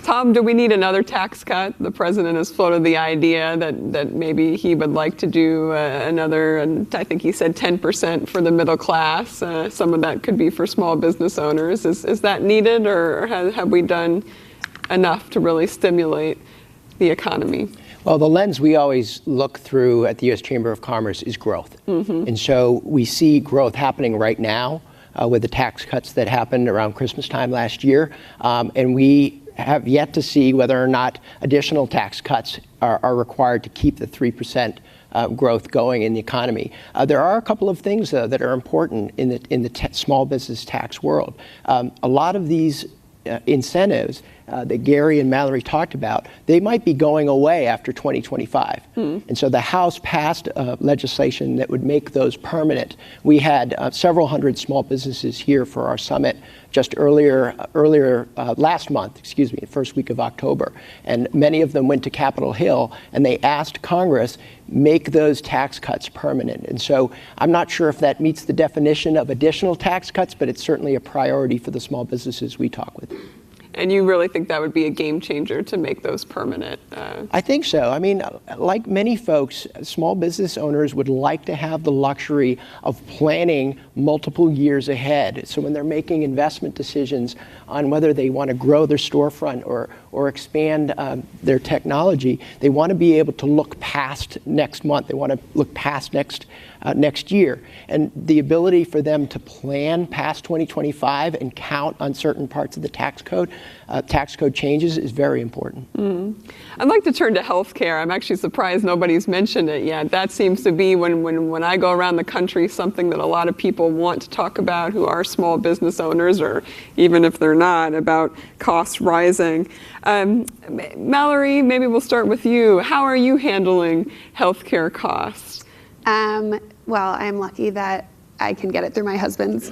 Tom, do we need another tax cut? The president has floated the idea that maybe he would like to do another, and I think he said 10% for the middle class. Some of that could be for small business owners. Is that needed, or have we done enough to really stimulate the economy? Well, the lens we always look through at the U.S. Chamber of Commerce is growth. And so we see growth happening right now with the tax cuts that happened around Christmas time last year. And we have yet to see whether or not additional tax cuts are required to keep the 3% growth going in the economy. There are a couple of things, though, that are important in the small business tax world. A lot of these incentives that Gary and Mallory talked about, they might be going away after 2025. And so the House passed legislation that would make those permanent. We had several hundred small businesses here for our summit just earlier last month, the first week of October. And many of them went to Capitol Hill and they asked Congress, make those tax cuts permanent. And so I'm not sure if that meets the definition of additional tax cuts, but it's certainly a priority for the small businesses we talk with. And you really think that would be a game changer to make those permanent? I think so. I mean, like many folks, small business owners would like to have the luxury of planning multiple years ahead. So when they're making investment decisions on whether they want to grow their storefront or expand their technology, they want to be able to look past next month. They want to look past next year. And the ability for them to plan past 2025 and count on certain parts of the tax code changes is very important. I'd like to turn to healthcare. I'm actually surprised nobody's mentioned it yet. That seems to be, when I go around the country, something that a lot of people want to talk about who are small business owners, or even if they're not, about costs rising. Mallory, maybe we'll start with you. How are you handling healthcare costs? Well, I'm lucky that I can get it through my husband's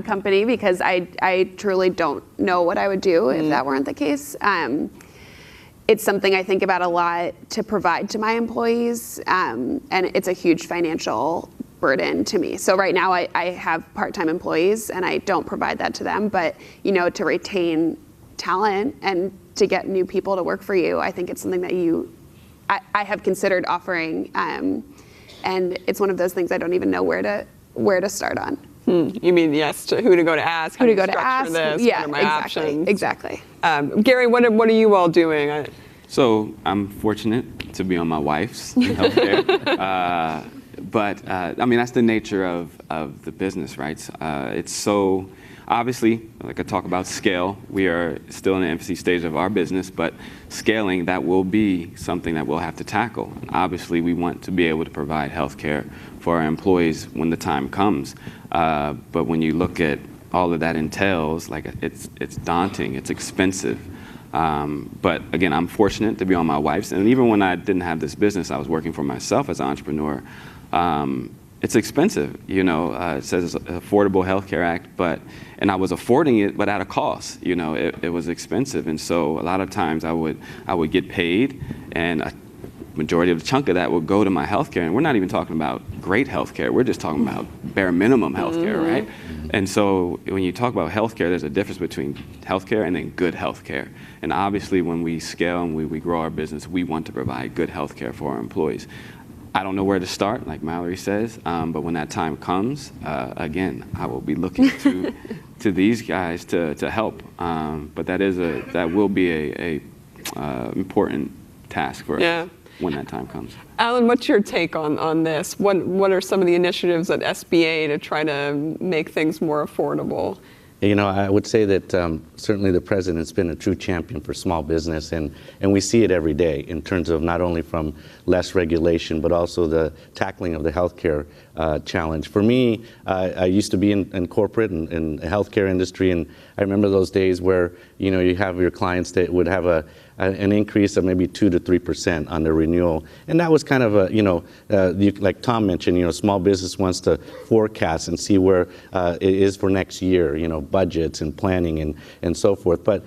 company, because I truly don't know what I would do if that weren't the case. It's something I think about a lot to provide to my employees, and it's a huge financial burden to me. So right now I have part-time employees and I don't provide that to them, but to retain talent and to get new people to work for you, I think it's something that I have considered offering. And it's one of those things I don't even know where to start on. You mean, yes, to who to go to ask, who to go to ask, this, yeah, what are my exactly, options? Exactly. Gary, what are you all doing? So I'm fortunate to be on my wife's healthcare. But I mean, that's the nature of the business, right? It's so, obviously, like I talk about scale, we are still in the infancy stage of our business, but scaling, that will be something that we'll have to tackle. Obviously, we want to be able to provide healthcare for our employees when the time comes. But when you look at all of that entails, like it's daunting, it's expensive. But again, I'm fortunate to be on my wife's, and even when I didn't have this business, I was working for myself as an entrepreneur. It's expensive, you know. It says it's Affordable Healthcare Act, and I was affording it, but at a cost. You know, it was expensive, and so a lot of times I would get paid, and a majority of the chunk of that would go to my healthcare. And we're not even talking about great healthcare. We're just talking about bare minimum healthcare, right? And so when you talk about healthcare, there's a difference between healthcare and then good healthcare. And obviously, when we scale and we grow our business, we want to provide good healthcare for our employees. I don't know where to start, like Mallory says, but when that time comes, again, I will be looking to these guys to help. But that will be a important task for us when that time comes. Alan, what's your take on this? What are some of the initiatives at SBA to try to make things more affordable? You know, I would say that certainly the president's been a true champion for small business, and we see it every day in terms of not only from less regulation, but also the tackling of the healthcare challenge. For me, I used to be in corporate and in the healthcare industry, and I remember those days where, you know, you have your clients that would have an increase of maybe 2 to 3% on their renewal. And that was kind of a, you know, like Tom mentioned, you know, small business wants to forecast and see where it is for next year, you know, budgets and planning and so forth. But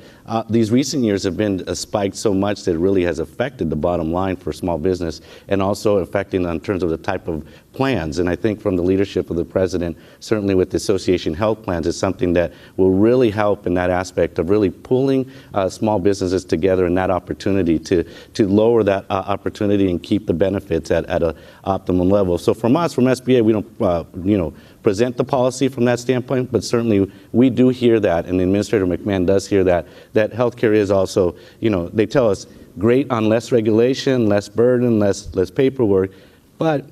these recent years have been spiked so much that it really has affected the bottom line for small business, and also affecting in terms of the type of plans. And I think from the leadership of the president, certainly with the association health plans, is something that will really help in that aspect of really pulling small businesses together in that opportunity to lower that opportunity and keep the benefits at an optimum level. So from us, from SBA, we don't you know, present the policy from that standpoint, but certainly we do hear that, and Administrator McMahon does hear that healthcare is also, you know, they tell us great on less regulation, less burden, less paperwork, but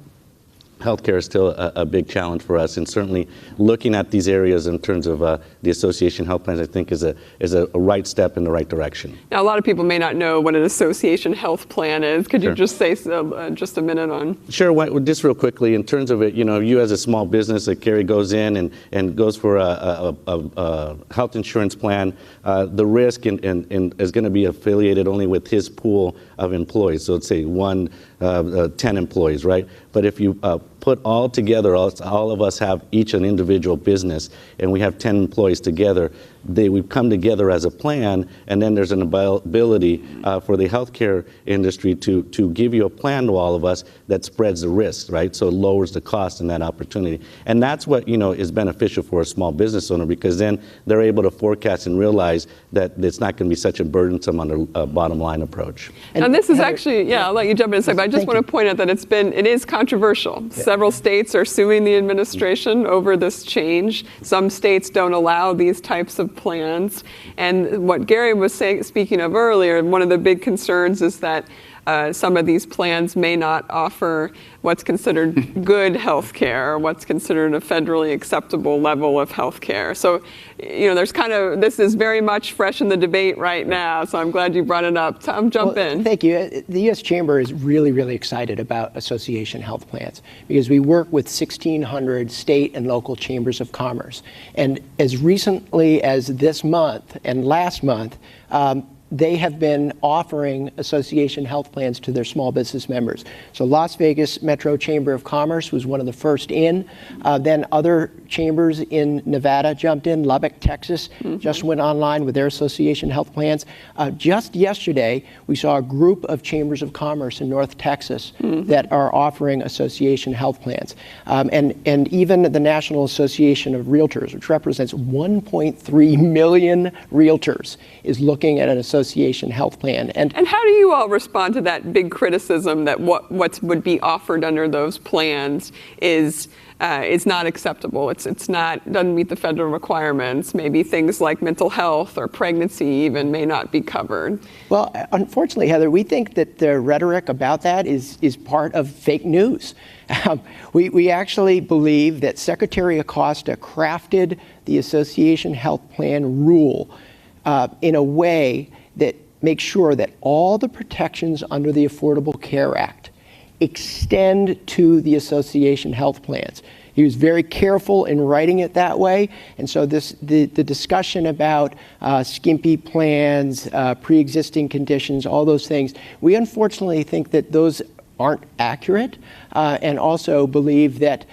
healthcare is still a big challenge for us, and certainly looking at these areas in terms of the association health plans, I think is a right step in the right direction. Now, a lot of people may not know what an association health plan is. Could you just say just a minute on? Sure. Just real quickly, in terms of it, you know, you as a small business, like Gary goes in and goes for a health insurance plan, the risk is going to be affiliated only with his pool of employees. So let's say 10 employees, right? But if you put all together, all of us have each an individual business, and we have 10 employees together, they would come together as a plan, and then there's an ability for the healthcare industry to give you a plan to all of us that spreads the risk, right? So it lowers the cost in that opportunity. And that's what, you know, is beneficial for a small business owner, because then they're able to forecast and realize that it's not going to be such a burdensome on their bottom line approach. And this is actually, I'll let you jump in a second, but I just want to point out that it is controversial. Yeah. Several states are suing the administration over this change. Some states don't allow these types of plans. And what Gary was speaking of earlier, one of the big concerns is that some of these plans may not offer what's considered good health care, or what's considered a federally acceptable level of health care. So, you know, this is very much fresh in the debate right now, so I'm glad you brought it up. Tom, jump in. Thank you. The U.S. Chamber is really, really excited about association health plans, because we work with 1,600 state and local chambers of commerce. And as recently as this month and last month, they have been offering association health plans to their small business members. So Las Vegas Metro Chamber of Commerce was one of the first in. Then other chambers in Nevada jumped in. Lubbock, Texas just went online with their association health plans. Just yesterday, we saw a group of chambers of commerce in North Texas that are offering association health plans. And even the National Association of Realtors, which represents 1.3 million realtors, is looking at an association association health plan. And how do you all respond to that big criticism that what would be offered under those plans is not acceptable? Doesn't meet the federal requirements. Maybe things like mental health or pregnancy even may not be covered. Well, unfortunately, Heather, we think that the rhetoric about that is part of fake news. We actually believe that Secretary Acosta crafted the association health plan rule in a way that makes sure that all the protections under the Affordable Care Act extend to the association health plans. He was very careful in writing it that way, and so the discussion about skimpy plans, pre-existing conditions, all those things, we unfortunately think that those aren't accurate, and also believe that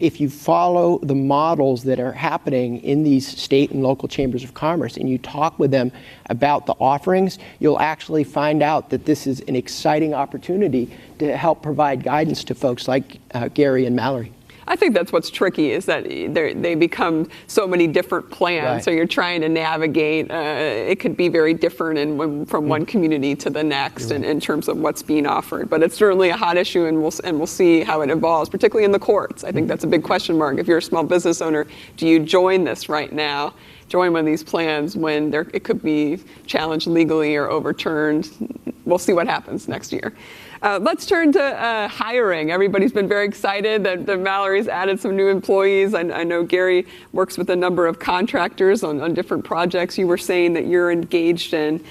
if you follow the models that are happening in these state and local chambers of commerce and you talk with them about the offerings, you'll actually find out that this is an exciting opportunity to help provide guidance to folks like Gary and Mallory. I think that's what's tricky, is that they become so many different plans. Right. So you're trying to navigate. It could be very different from one community to the next in terms of what's being offered. But it's certainly a hot issue, and we'll see how it evolves, particularly in the courts. I think that's a big question mark. If you're a small business owner, do you join this right now? Join one of these plans when it could be challenged legally or overturned? We'll see what happens next year. Let's turn to hiring. Everybody's been very excited that Mallory's added some new employees. I know Gary works with a number of contractors on different projects you were saying that you're engaged in.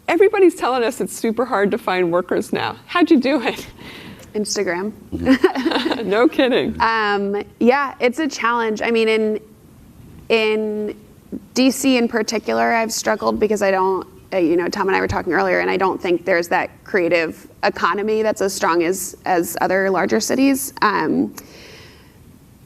Everybody's telling us it's super hard to find workers now. How'd you do it? Instagram. No kidding. Yeah, it's a challenge. I mean, in DC in particular, I've struggled because I don't, Tom and I were talking earlier, and I don't think there's that creative economy that's as strong as other larger cities. And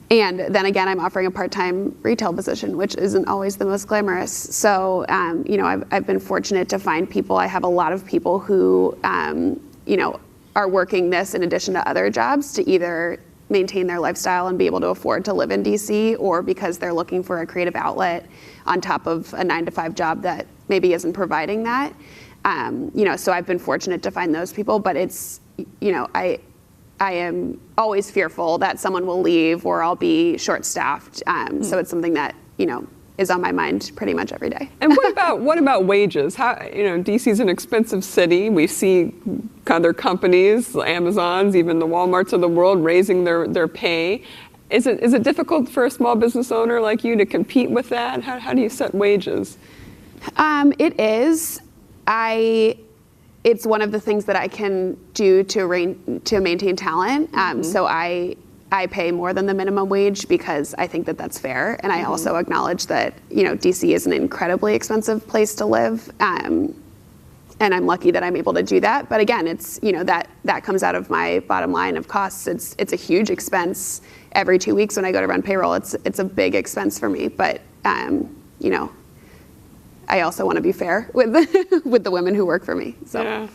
then again, I'm offering a part-time retail position, which isn't always the most glamorous. So, I've been fortunate to find people. I have a lot of people who, are working this in addition to other jobs to either maintain their lifestyle and be able to afford to live in DC, or because they're looking for a creative outlet on top of a 9-to-5 job that maybe isn't providing that. So I've been fortunate to find those people, but it's, I am always fearful that someone will leave or I'll be short-staffed. So it's something that, is on my mind pretty much every day. And what about wages? DC's an expensive city. We see other companies, Amazons, even the Walmarts of the world, raising their pay. Is it difficult for a small business owner like you to compete with that? How do you set wages? It is. It's one of the things that I can do to maintain talent. So I pay more than the minimum wage because I think that that's fair. And I also acknowledge that, DC is an incredibly expensive place to live. And I'm lucky that I'm able to do that. But again, it's, that comes out of my bottom line of costs. It's a huge expense every 2 weeks when I go to run payroll. It's a big expense for me. But, I also want to be fair with with the women who work for me. So. Yeah.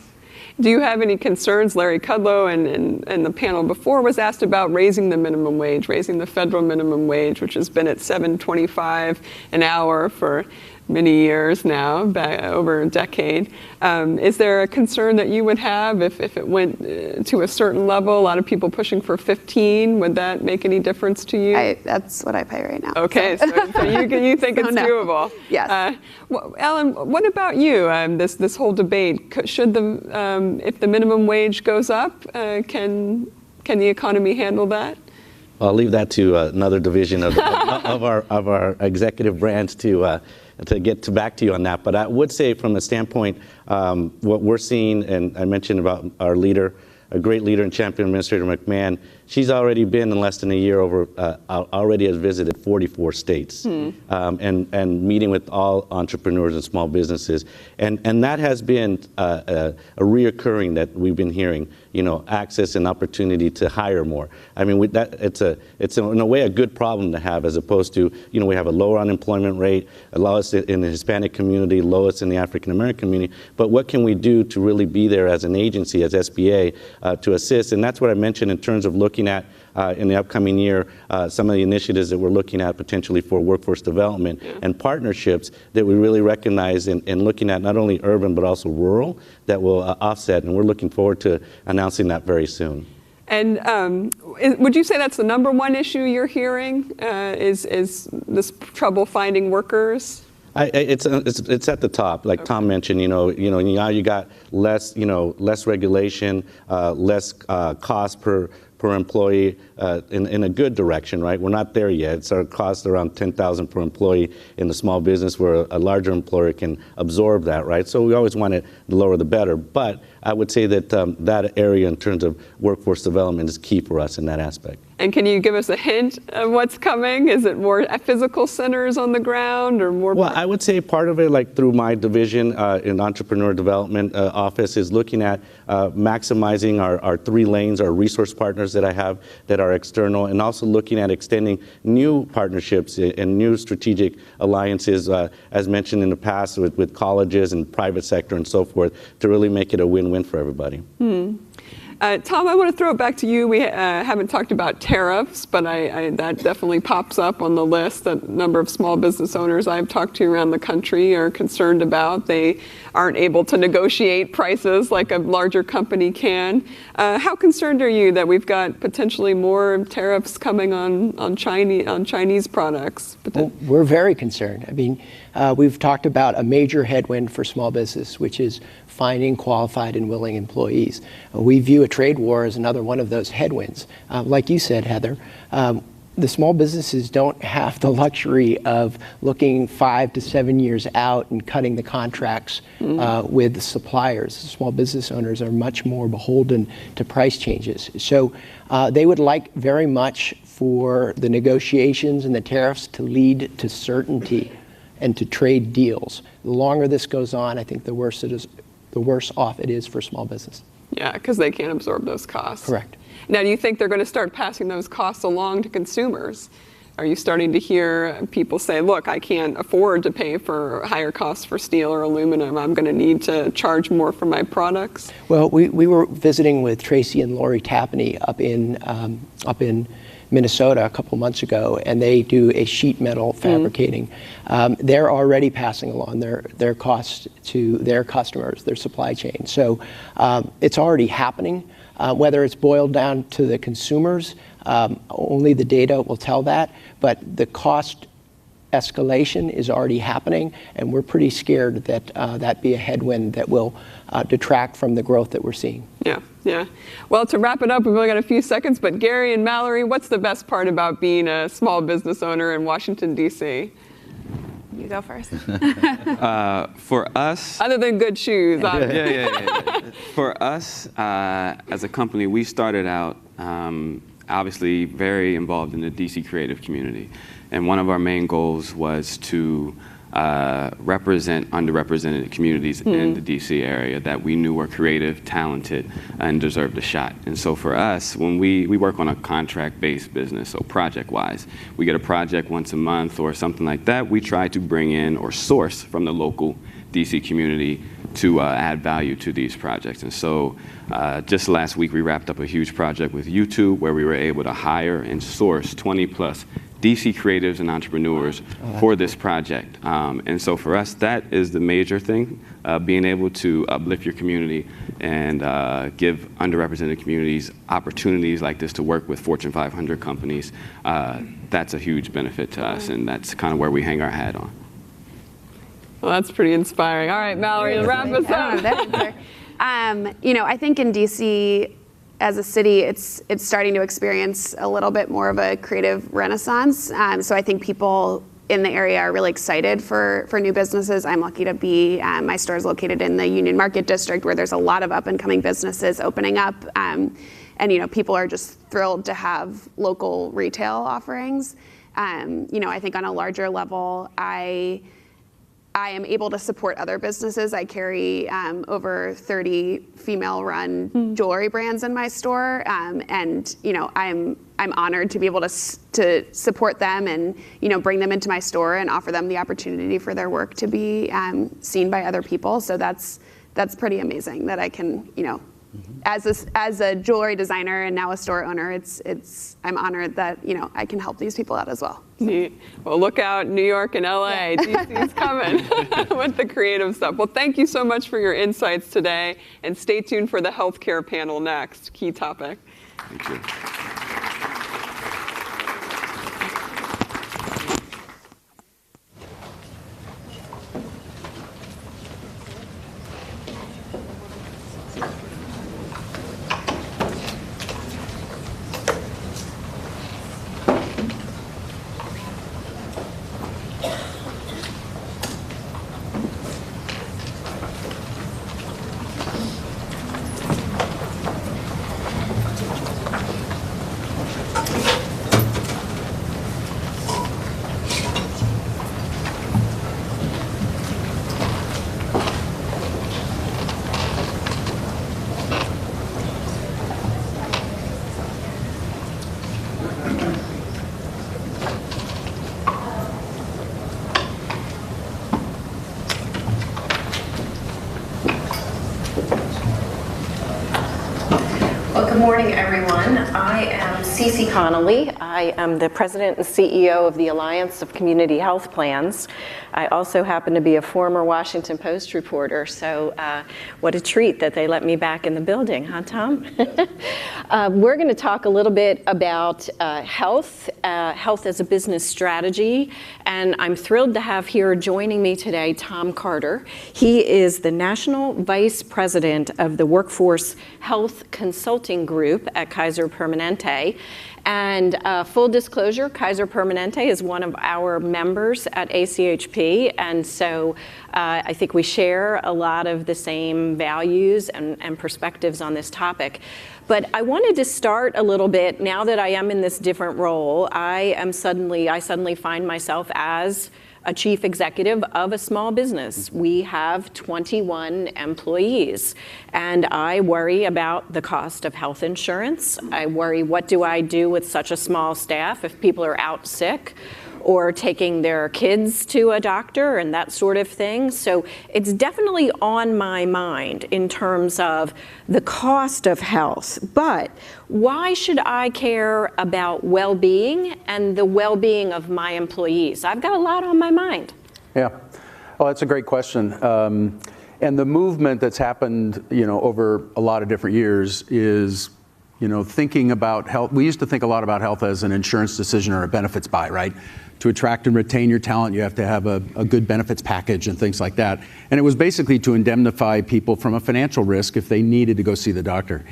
Do you have any concerns? Larry Kudlow and the panel before was asked about raising the minimum wage, raising the federal minimum wage, which has been at $7.25 an hour for many years now, over a decade. Is there a concern that you would have if it went to a certain level? A lot of people pushing for 15. Would that make any difference to you? That's what I pay right now. Okay, so you think it's doable? Yes. Ellen, what about you? This whole debate, should if the minimum wage goes up, can the economy handle that? I'll leave that to another division of our executive branch to get back to you on that. But I would say, from a standpoint, what we're seeing, and I mentioned about our leader, a great leader and champion, Administrator McMahon. She's already been, in less than a year, already has visited 44 states and meeting with all entrepreneurs and small businesses. And that has been a reoccurring that we've been hearing, access and opportunity to hire more. I mean, it's in a way a good problem to have, as opposed to, we have a lower unemployment rate, lowest in the Hispanic community, lowest in the African American community. But what can we do to really be there as an agency, as SBA, to assist? And that's what I mentioned in terms of looking looking at in the upcoming year some of the initiatives that we're looking at potentially for workforce development and partnerships that we really recognize in looking at not only urban but also rural that will offset, and we're looking forward to announcing that very soon. And would you say that's the number one issue you're hearing, is this trouble finding workers? It's at the top, like Tom mentioned. Now you got less regulation, less cost per employee in a good direction, right? We're not there yet. It's our cost around $10,000 per employee in the small business, where a larger employer can absorb that, right? So we always want it the lower the better. But I would say that that area in terms of workforce development is key for us in that aspect. And can you give us a hint of what's coming? Is it more physical centers on the ground or more? Well, I would say part of it, like through my division in entrepreneur development office, is looking at maximizing our 3 lanes, our resource partners that I have that are external, and also looking at extending new partnerships and new strategic alliances, as mentioned in the past, with colleges and private sector and so forth, to really make it a win-win for everybody. Tom, I want to throw it back to you. We haven't talked about tariffs, but that definitely pops up on the list that a number of small business owners I've talked to around the country are concerned about. They aren't able to negotiate prices like a larger company can. How concerned are you that we've got potentially more tariffs coming on Chinese products? Well, we're very concerned. I mean, we've talked about a major headwind for small business, which is finding qualified and willing employees. We view a trade war as another one of those headwinds. Like you said, Heather, the small businesses don't have the luxury of looking 5 to 7 years out and cutting the contracts with suppliers. Small business owners are much more beholden to price changes. So they would like very much for the negotiations and the tariffs to lead to certainty and to trade deals. The longer this goes on, I think the worse off it is for small business. Yeah, because they can't absorb those costs. Correct. Now, do you think they're going to start passing those costs along to consumers? Are you starting to hear people say, look, I can't afford to pay for higher costs for steel or aluminum. I'm going to need to charge more for my products? Well, we were visiting with Tracy and Lori Tapney up in Minnesota a couple months ago, and they do a sheet metal fabricating. They're already passing along their costs to their customers, their supply chain. So it's already happening. Whether it's boiled down to the consumers, only the data will tell that, but the cost escalation is already happening, and we're pretty scared that that be a headwind that will detract from the growth that we're seeing. Yeah. Well, to wrap it up, we've only got a few seconds, but Gary and Mallory, what's the best part about being a small business owner in Washington, D.C.? You go first. For us, other than good shoes. For us, as a company, we started out obviously very involved in the DC creative community. And one of our main goals was to represent underrepresented communities in the DC area that we knew were creative, talented, and deserved a shot. And so for us, when we work on a contract-based business, so project-wise, we get a project once a month or something like that, we try to bring in or source from the local DC community to add value to these projects. And so just last week, we wrapped up a huge project with YouTube where we were able to hire and source 20+ DC creatives and entrepreneurs for this project. And so for us, that is the major thing, being able to uplift your community and give underrepresented communities opportunities like this to work with Fortune 500 companies. That's a huge benefit to us, and that's kind of where we hang our hat on. Well, that's pretty inspiring. All right, Mallory, wrap us up. I think in DC, as a city, it's starting to experience a little bit more of a creative renaissance. So I think people in the area are really excited for new businesses. I'm lucky to be, my store is located in the Union Market District, where there's a lot of up and coming businesses opening up. And people are just thrilled to have local retail offerings. I think on a larger level, I am able to support other businesses. I carry over 30 female-run jewelry brands in my store, and I'm honored to be able to support them and bring them into my store and offer them the opportunity for their work to be seen by other people. So that's pretty amazing that I can as a jewelry designer and now a store owner, I'm honored that I can help these people out as well. Neat. Well, look out, New York and LA. DC's coming with the creative stuff. Well, thank you so much for your insights today, and stay tuned for the healthcare panel next. Key topic. Thank you. Well, good morning, everyone. I am Cece Connolly. I am the president and CEO of the Alliance of Community Health Plans. I also happen to be a former Washington Post reporter, so what a treat that they let me back in the building, huh, Tom? We're going to talk a little bit about health as a business strategy, and I'm thrilled to have here joining me today Tom Carter. He is the National Vice President of the Workforce Health Consulting Group at Kaiser Permanente. And full disclosure, Kaiser Permanente is one of our members at ACHP, and so I think we share a lot of the same values and perspectives on this topic. But I wanted to start a little bit, now that I am in this different role, I suddenly find myself as a chief executive of a small business. We have 21 employees, and I worry about the cost of health insurance. I worry, what do I do with such a small staff if people are out sick or taking their kids to a doctor and that sort of thing. So it's definitely on my mind in terms of the cost of health. But why should I care about well-being and the well-being of my employees? I've got a lot on my mind. Yeah, well, that's a great question. And the movement that's happened, over a lot of different years is, thinking about health. We used to think a lot about health as an insurance decision or a benefits buy, right? To attract and retain your talent, you have to have a good benefits package and things like that. And it was basically to indemnify people from a financial risk if they needed to go see the doctor.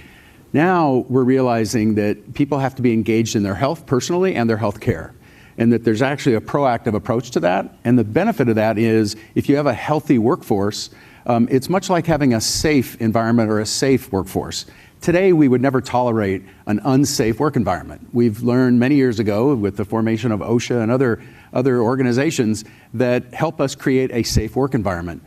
Now we're realizing that people have to be engaged in their health personally and their health care, and that there's actually a proactive approach to that. And the benefit of that is if you have a healthy workforce, it's much like having a safe environment or a safe workforce. Today, we would never tolerate an unsafe work environment. We've learned many years ago with the formation of OSHA and other organizations that help us create a safe work environment.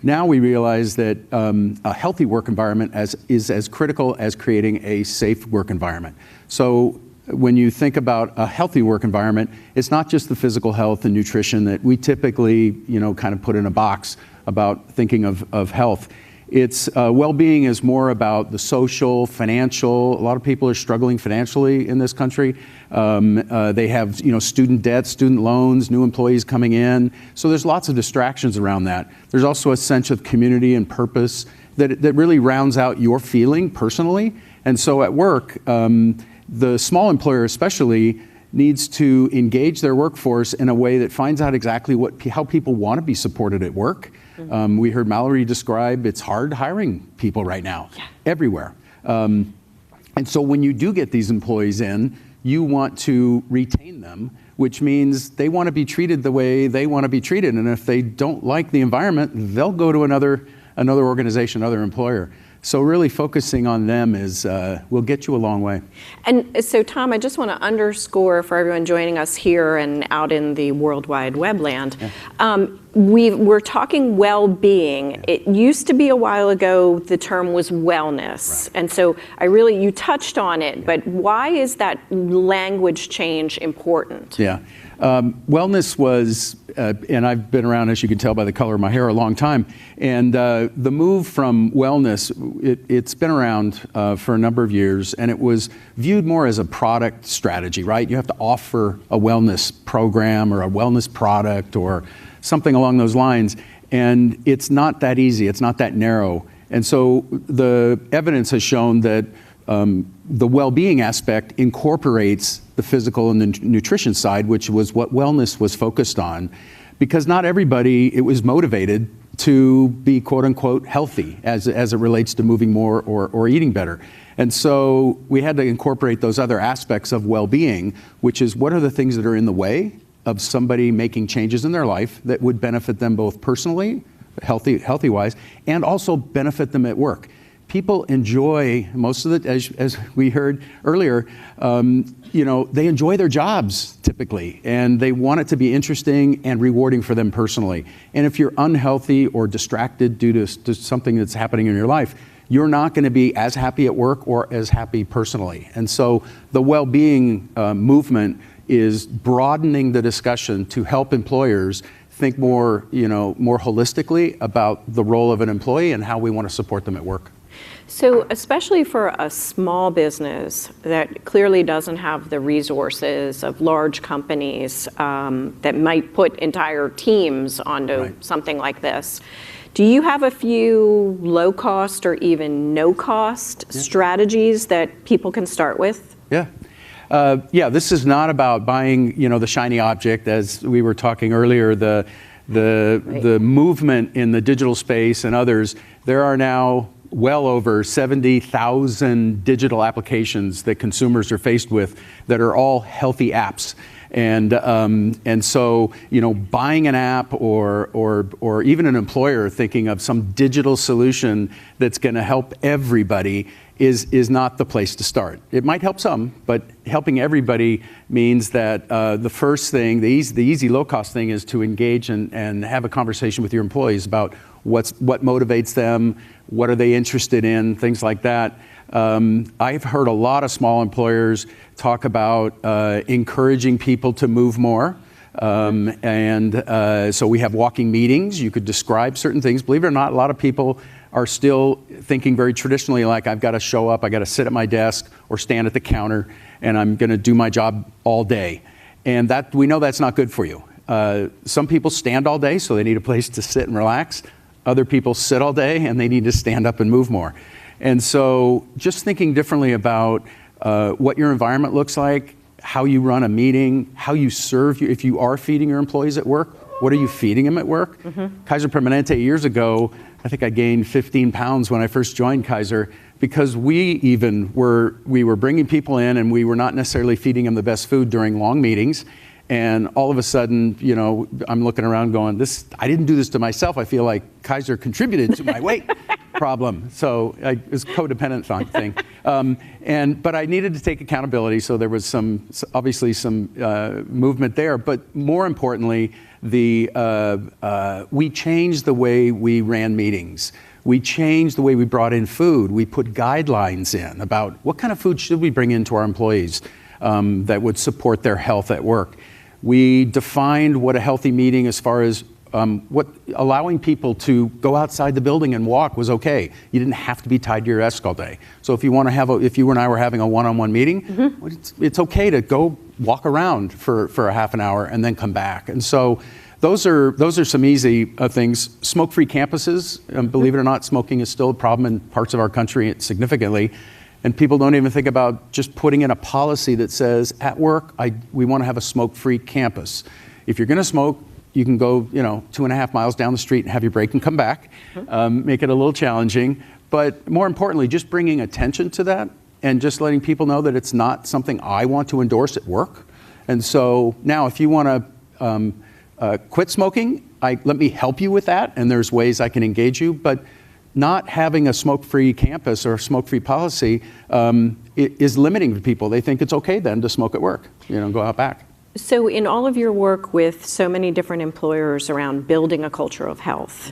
Now we realize that a healthy work environment is as critical as creating a safe work environment. So when you think about a healthy work environment, it's not just the physical health and nutrition that we typically, kind of put in a box about thinking of health. It's well-being is more about the social, financial. A lot of people are struggling financially in this country. They have, student debt, student loans, new employees coming in. So there's lots of distractions around that. There's also a sense of community and purpose that really rounds out your feeling personally. And so at work, the small employer especially needs to engage their workforce in a way that finds out exactly how people want to be supported at work. We heard Mallory describe it's hard hiring people right now, everywhere. And so when you do get these employees in, you want to retain them, which means they want to be treated the way they want to be treated. And if they don't like the environment, they'll go to another organization, another employer. So really focusing on them will get you a long way. And so, Tom, I just want to underscore for everyone joining us here and out in the World Wide Web land, we're talking well-being. It used to be a while ago the term was wellness. Right. And so you touched on it, but why is that language change important? Yeah. Wellness was, and I've been around, as you can tell by the color of my hair, a long time. And the move from wellness, it's been around for a number of years, and it was viewed more as a product strategy, right? You have to offer a wellness program or a wellness product or something along those lines. And it's not that easy. It's not that narrow. And so the evidence has shown that the well-being aspect incorporates the physical and the nutrition side, which was what wellness was focused on, because not everybody it was motivated to be quote unquote healthy as it relates to moving more or eating better. And so we had to incorporate those other aspects of well-being, which is what are the things that are in the way of somebody making changes in their life that would benefit them both personally, healthy-wise, and also benefit them at work. People enjoy most of it, as we heard earlier, they enjoy their jobs typically, and they want it to be interesting and rewarding for them personally. And if you're unhealthy or distracted due to something that's happening in your life, you're not going to be as happy at work or as happy personally. And so the well-being movement is broadening the discussion to help employers think more holistically about the role of an employee and how we want to support them at work. So especially for a small business that clearly doesn't have the resources of large companies that might put entire teams onto something like this, do you have a few low-cost or even no-cost strategies that people can start with? Yeah, this is not about buying, the shiny object, as we were talking earlier. The movement in the digital space and others. There are now well over 70,000 digital applications that consumers are faced with that are all healthy apps. And so, buying an app or even an employer thinking of some digital solution that's going to help everybody is not the place to start. It might help some, but helping everybody means that the first thing, the easy low-cost thing is to engage and have a conversation with your employees about what motivates them, what are they interested in, things like that. I've heard a lot of small employers talk about encouraging people to move more. So we have walking meetings. You could describe certain things. Believe it or not, a lot of people are still thinking very traditionally, like I've got to show up, I got to sit at my desk or stand at the counter, and I'm going to do my job all day. And that we know that's not good for you. Some people stand all day, so they need a place to sit and relax. Other people sit all day, and they need to stand up and move more. And so just thinking differently about what your environment looks like, how you run a meeting, how you serve, if you are feeding your employees at work, what are you feeding them at work? Kaiser Permanente years ago, I think I gained 15 pounds when I first joined Kaiser because we were bringing people in and we were not necessarily feeding them the best food during long meetings. And all of a sudden, I'm looking around going, I didn't do this to myself. I feel like Kaiser contributed to my weight problem. So it was a codependent thing. But I needed to take accountability. So there was obviously some movement there. But more importantly, we changed the way we ran meetings. We changed the way we brought in food. We put guidelines in about what kind of food should we bring into our employees that would support their health at work. We defined what a healthy meeting as far as what allowing people to go outside the building and walk was okay. You didn't have to be tied to your desk all day. So if you and I were having a one-on-one meeting, it's okay to go walk around for a half an hour and then come back. And so those are some easy things. Smoke-free campuses, believe it or not, smoking is still a problem in parts of our country significantly. And people don't even think about just putting in a policy that says, at work, we want to have a smoke-free campus. If you're going to smoke, you can go, 2.5 miles down the street and have your break and come back. Make it a little challenging. But more importantly, just bringing attention to that and just letting people know that it's not something I want to endorse at work. And so now if you want to quit smoking, let me help you with that. And there's ways I can engage you. But not having a smoke-free campus or a smoke-free policy is limiting to people. They think it's okay then to smoke at work, go out back. So in all of your work with so many different employers around building a culture of health,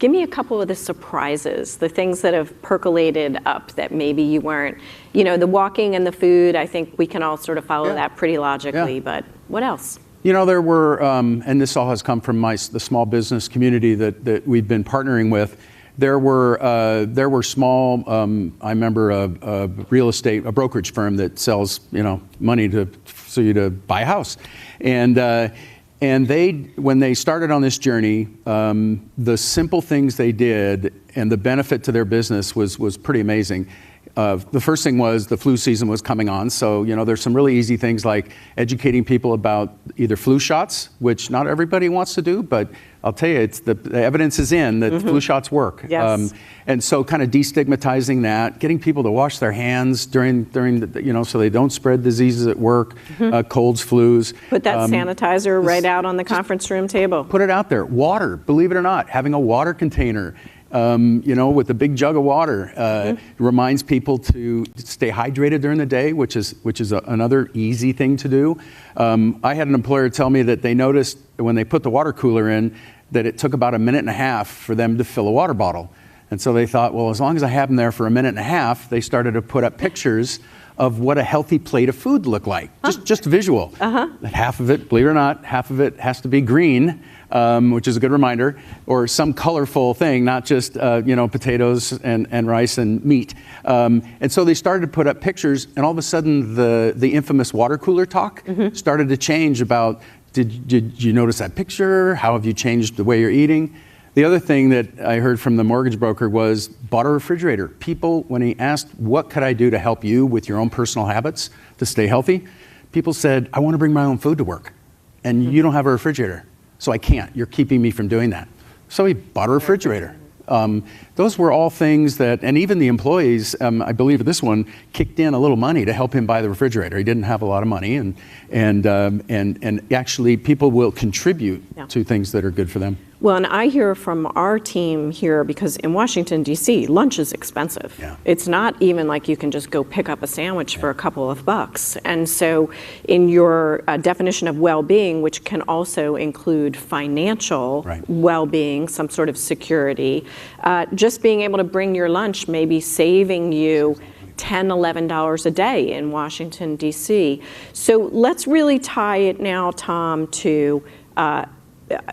Give me a couple of the surprises, the things that have percolated up that maybe you weren't, the walking and the food, I think we can all sort of follow that pretty logically, but what else? There were, and this all has come from the small business community that we've been partnering with. There were small. I remember a real estate, a brokerage firm that sells money so you to buy a house, and they, when they started on this journey, the simple things they did and the benefit to their business was pretty amazing. The first thing was the flu season was coming on, so there's some really easy things like educating people about either flu shots, which not everybody wants to do, but I'll tell you, the evidence is in that flu shots work. Yes. And so kind of destigmatizing that, getting people to wash their hands during the, so they don't spread diseases at work, colds, flus. Put that sanitizer right out on the conference room table. Put it out there. Water, believe it or not, having a water container. With a big jug of water, reminds people to stay hydrated during the day, which is another easy thing to do. I had an employer tell me that they noticed when they put the water cooler in that it took about 1.5 minutes for them to fill a water bottle. And so they thought, well, as long as I have them there for 1.5 minutes, they started to put up pictures of what a healthy plate of food looked like, just visual. That half of it, believe it or not, half of it has to be green. Which is a good reminder, or some colorful thing, not just potatoes and rice and meat. And so they started to put up pictures, and all of a sudden the infamous water cooler talk started to change about, did you notice that picture? How have you changed the way you're eating? The other thing that I heard from the mortgage broker was bought a refrigerator. People, when he asked, what could I do to help you with your own personal habits to stay healthy? People said, I want to bring my own food to work, and you don't have a refrigerator. So I can't. You're keeping me from doing that. So he bought a refrigerator. Those were all things that, and even the employees, I believe this one, kicked in a little money to help him buy the refrigerator. He didn't have a lot of money, and actually people will contribute to things that are good for them. Well, and I hear from our team here, because in Washington, D.C., lunch is expensive. Yeah. It's not even like you can just go pick up a sandwich for a couple of bucks. And so in your definition of well-being, which can also include financial well-being, some sort of security, just being able to bring your lunch may be saving you $10, $11 a day in Washington, D.C. So let's really tie it now, Tom, to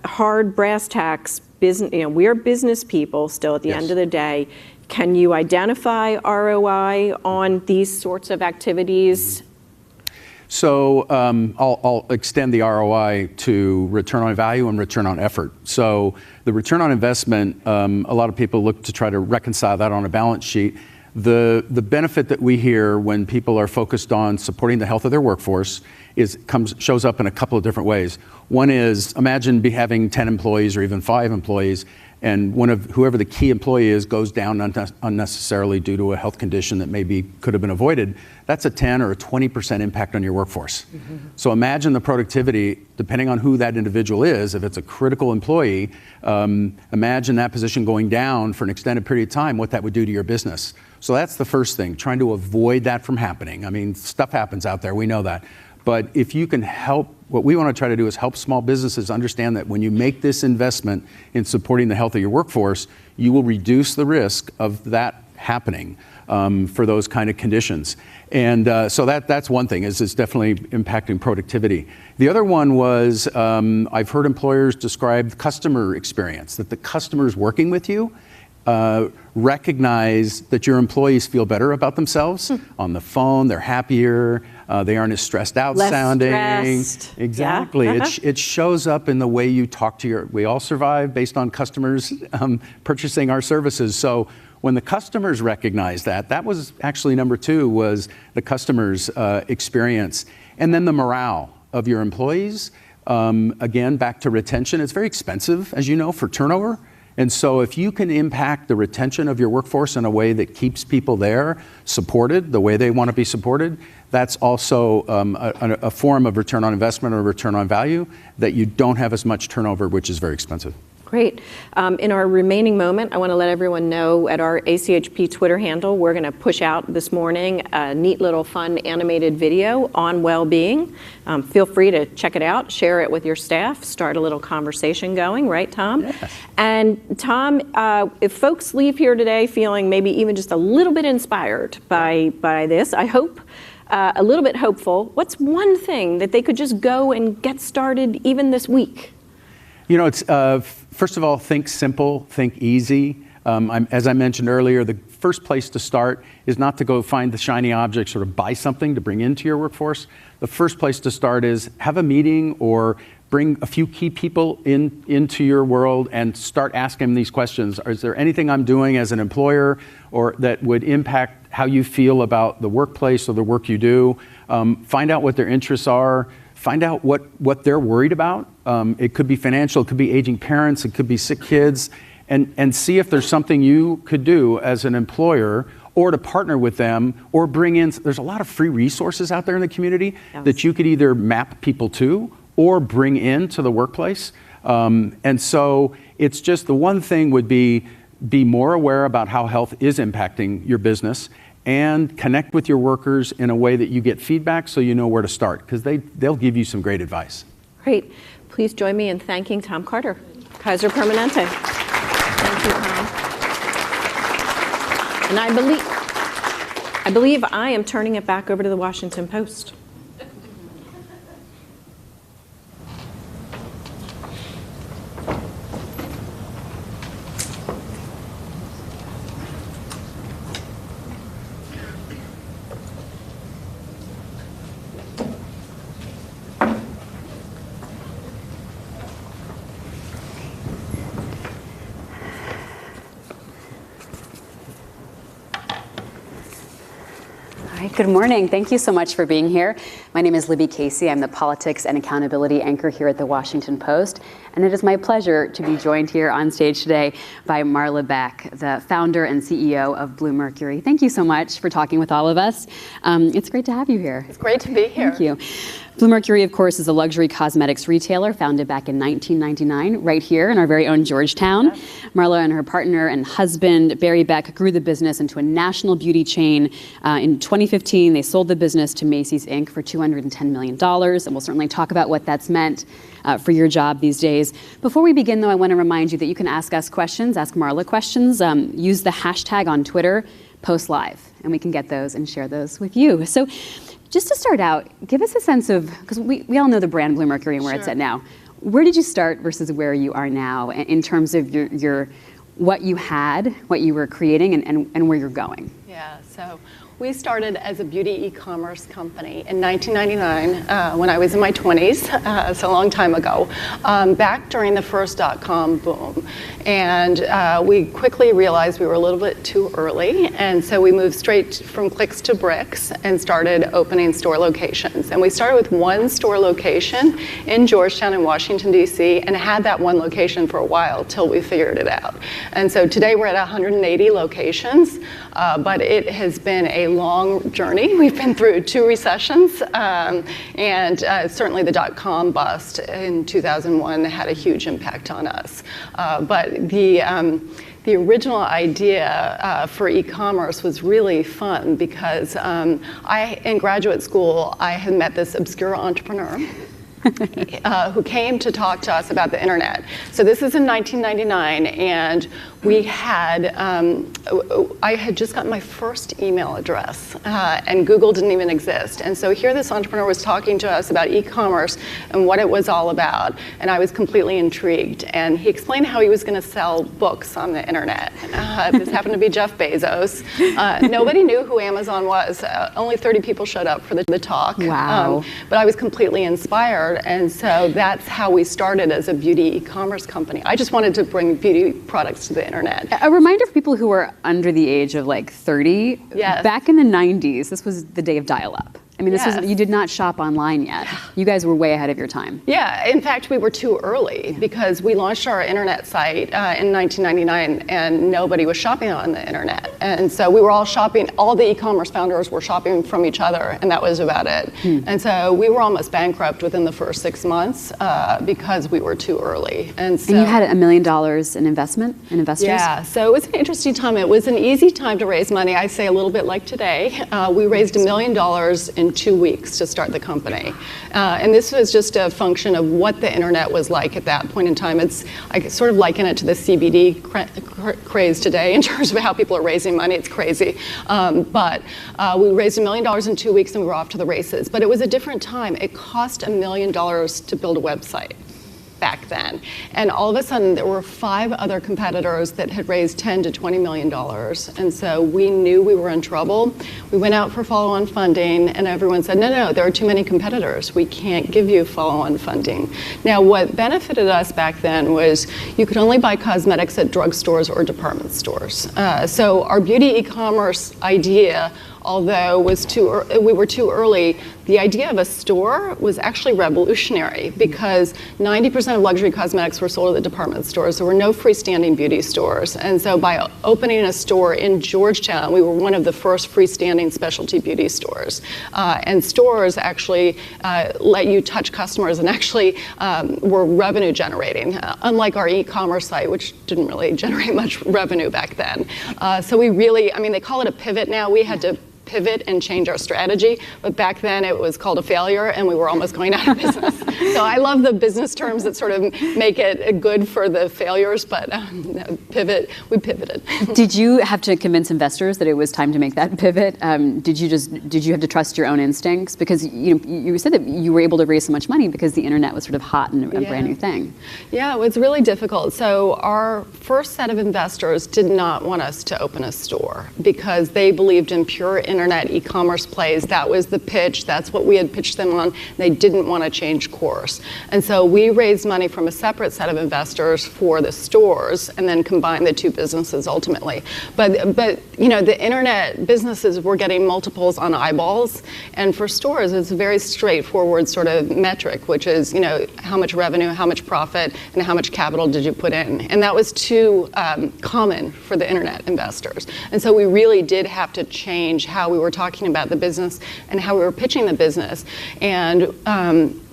hard brass tacks business. We are business people still at the end of the day. Can you identify ROI on these sorts of activities? So I'll extend the ROI to return on value and return on effort. So the return on investment, a lot of people look to try to reconcile that on a balance sheet. The benefit that we hear when people are focused on supporting the health of their workforce shows up in a couple of different ways. One is, imagine having 10 employees or even 5 employees, and whoever the key employee is goes down unnecessarily due to a health condition that maybe could have been avoided. That's a 10 or a 20% impact on your workforce. So imagine the productivity, depending on who that individual is. If it's a critical employee, imagine that position going down for an extended period of time, what that would do to your business. So that's the first thing, trying to avoid that from happening. I mean, stuff happens out there, we know that. But if you can help, what we want to try to do is help small businesses understand that when you make this investment in supporting the health of your workforce, you will reduce the risk of that happening for those kind of conditions. And so that's one thing, is it's definitely impacting productivity. The other one was, I've heard employers describe the customer experience, that the customers working with you recognize that your employees feel better about themselves on the phone, they're happier, they aren't as stressed out sounding. Stressed. Exactly. Yeah. It shows up in the way you talk to we all survive based on customers purchasing our services. So when the customers recognize that was actually number 2, was the customer's experience. And then the morale of your employees. Again, back to retention. It's very expensive, as you know, for turnover. And so if you can impact the retention of your workforce in a way that keeps people there, supported the way they want to be supported, that's also a form of return on investment or return on value that you don't have as much turnover, which is very expensive. Great. In our remaining moment, I want to let everyone know at our ACHP Twitter handle, we're going to push out this morning a neat little fun animated video on well-being. Feel free to check it out, share it with your staff, start a little conversation going, right, Tom? Yes. And Tom, if folks leave here today feeling maybe even just a little bit inspired by this, I hope, a little bit hopeful, what's one thing that they could just go and get started even this week? You know, it's first of all, think simple, think easy. As I mentioned earlier, the first place to start is not to go find the shiny object, sort of buy something to bring into your workforce. The first place to start is have a meeting or bring a few key people into your world and start asking them these questions. Is there anything I'm doing as an employer or that would impact how you feel about the workplace or the work you do? Find out what their interests are. Find out what they're worried about. It could be financial, it could be aging parents, it could be sick kids, and see if there's something you could do as an employer or to partner with them or bring in. There's a lot of free resources out there in the community that you could either map people to or bring into the workplace. And so it's just the one thing would be more aware about how health is impacting your business and connect with your workers in a way that you get feedback so you know where to start, because they'll give you some great advice. Great. Please join me in thanking Tom Carter, Kaiser Permanente. Thank you, Tom. And I believe I am turning it back over to the Washington Post. Good morning. Thank you so much for being here. My name is Libby Casey. I'm the politics and accountability anchor here at the Washington Post. And it is my pleasure to be joined here on stage today by Marla Beck, the founder and CEO of Bluemercury. Thank you so much for talking with all of us. It's great to have you here. It's great to be here. Thank you. Bluemercury, of course, is a luxury cosmetics retailer founded back in 1999, right here in our very own Georgetown. Yeah. Marla and her partner and husband, Barry Beck, grew the business into a national beauty chain. In 2015, they sold the business to Macy's Inc. for $210 million, and we'll certainly talk about what that's meant for your job these days. Before we begin, though, I want to remind you that you can ask us questions, ask Marla questions. Use the hashtag on Twitter, post live, and we can get those and share those with you. So just to start out, give us a sense of, because we all know the brand Bluemercury and where it's at now. Where did you start versus where you are now in terms of your what you had, what you were creating, and where you're going? Yeah, so we started as a beauty e-commerce company in 1999 when I was in my 20s, so a long time ago, back during the first .com boom. And we quickly realized we were a little bit too early, and so we moved straight from clicks to bricks and started opening store locations. And we started with one store location in Georgetown in Washington, D.C., and had that one location for a while till we figured it out. And so today we're at 180 locations, but it has been a long journey. We've been through 2 recessions, and certainly the .com bust in 2001 had a huge impact on us. But the original idea for e-commerce was really fun because in graduate school, I had met this obscure entrepreneur who came to talk to us about the internet. So this is in 1999, and we had, I had just gotten my first email address, and Google didn't even exist. And so here this entrepreneur was talking to us about e-commerce and what it was all about, and I was completely intrigued. And he explained how he was going to sell books on the internet. This happened to be Jeff Bezos. Nobody knew who Amazon was. Only 30 people showed up for the talk. Wow. But I was completely inspired, and so that's how we started as a beauty e-commerce company. I just wanted to bring beauty products to the internet. A reminder for people who are under the age of like 30, yes. Back in the 90s, this was the day of dial-up. I mean, Yes. you did not shop online yet. You guys were way ahead of your time. Yeah, in fact, we were too early because we launched our internet site in 1999 and nobody was shopping on the internet. And so we were all shopping, all the e-commerce founders were shopping from each other, and that was about it. And so we were almost bankrupt within the first 6 months because we were too early. And so, And you had $1 million in investors? yeah, so it was an interesting time. It was an easy time to raise money. I say a little bit like today. We raised $1 million in 2 weeks to start the company. And this was just a function of what the internet was like at that point in time. I sort of liken it to the CBD craze today in terms of how people are raising money. It's crazy. But we raised $1 million in 2 weeks and we were off to the races. But it was a different time. It cost $1 million to build a website back then. And all of a sudden, there were 5 other competitors that had raised $10 to $20 million. And so we knew we were in trouble. We went out for follow-on funding, and everyone said, no, there are too many competitors. We can't give you follow-on funding. Now, what benefited us back then was you could only buy cosmetics at drugstores or department stores. So our beauty e-commerce idea, although we were too early, the idea of a store was actually revolutionary because 90% of luxury cosmetics were sold at the department stores. There were no freestanding beauty stores. And so by opening a store in Georgetown, we were one of the first freestanding specialty beauty stores. And stores actually let you touch customers and actually were revenue generating, unlike our e-commerce site, which didn't really generate much revenue back then. So we really, I mean, they call it a pivot now. We had to pivot and change our strategy, but back then it was called a failure and we were almost going out of business. So I love the business terms that sort of make it good for the failures, but we pivoted. Did you have to convince investors that it was time to make that pivot? Did you have to trust your own instincts? Because you said that you were able to raise so much money because the internet was sort of hot and a brand new thing. Yeah, it was really difficult. So our first set of investors did not want us to open a store because they believed in pure internet e-commerce plays. That was the pitch. That's what we had pitched them on. They didn't want to change course. And so we raised money from a separate set of investors for the stores and then combined the two businesses ultimately. But the internet businesses were getting multiples on eyeballs. And for stores, it's a very straightforward sort of metric, which is, how much revenue, how much profit, and how much capital did you put in? And that was too common for the internet investors. And so we really did have to change how we were talking about the business and how we were pitching the business. And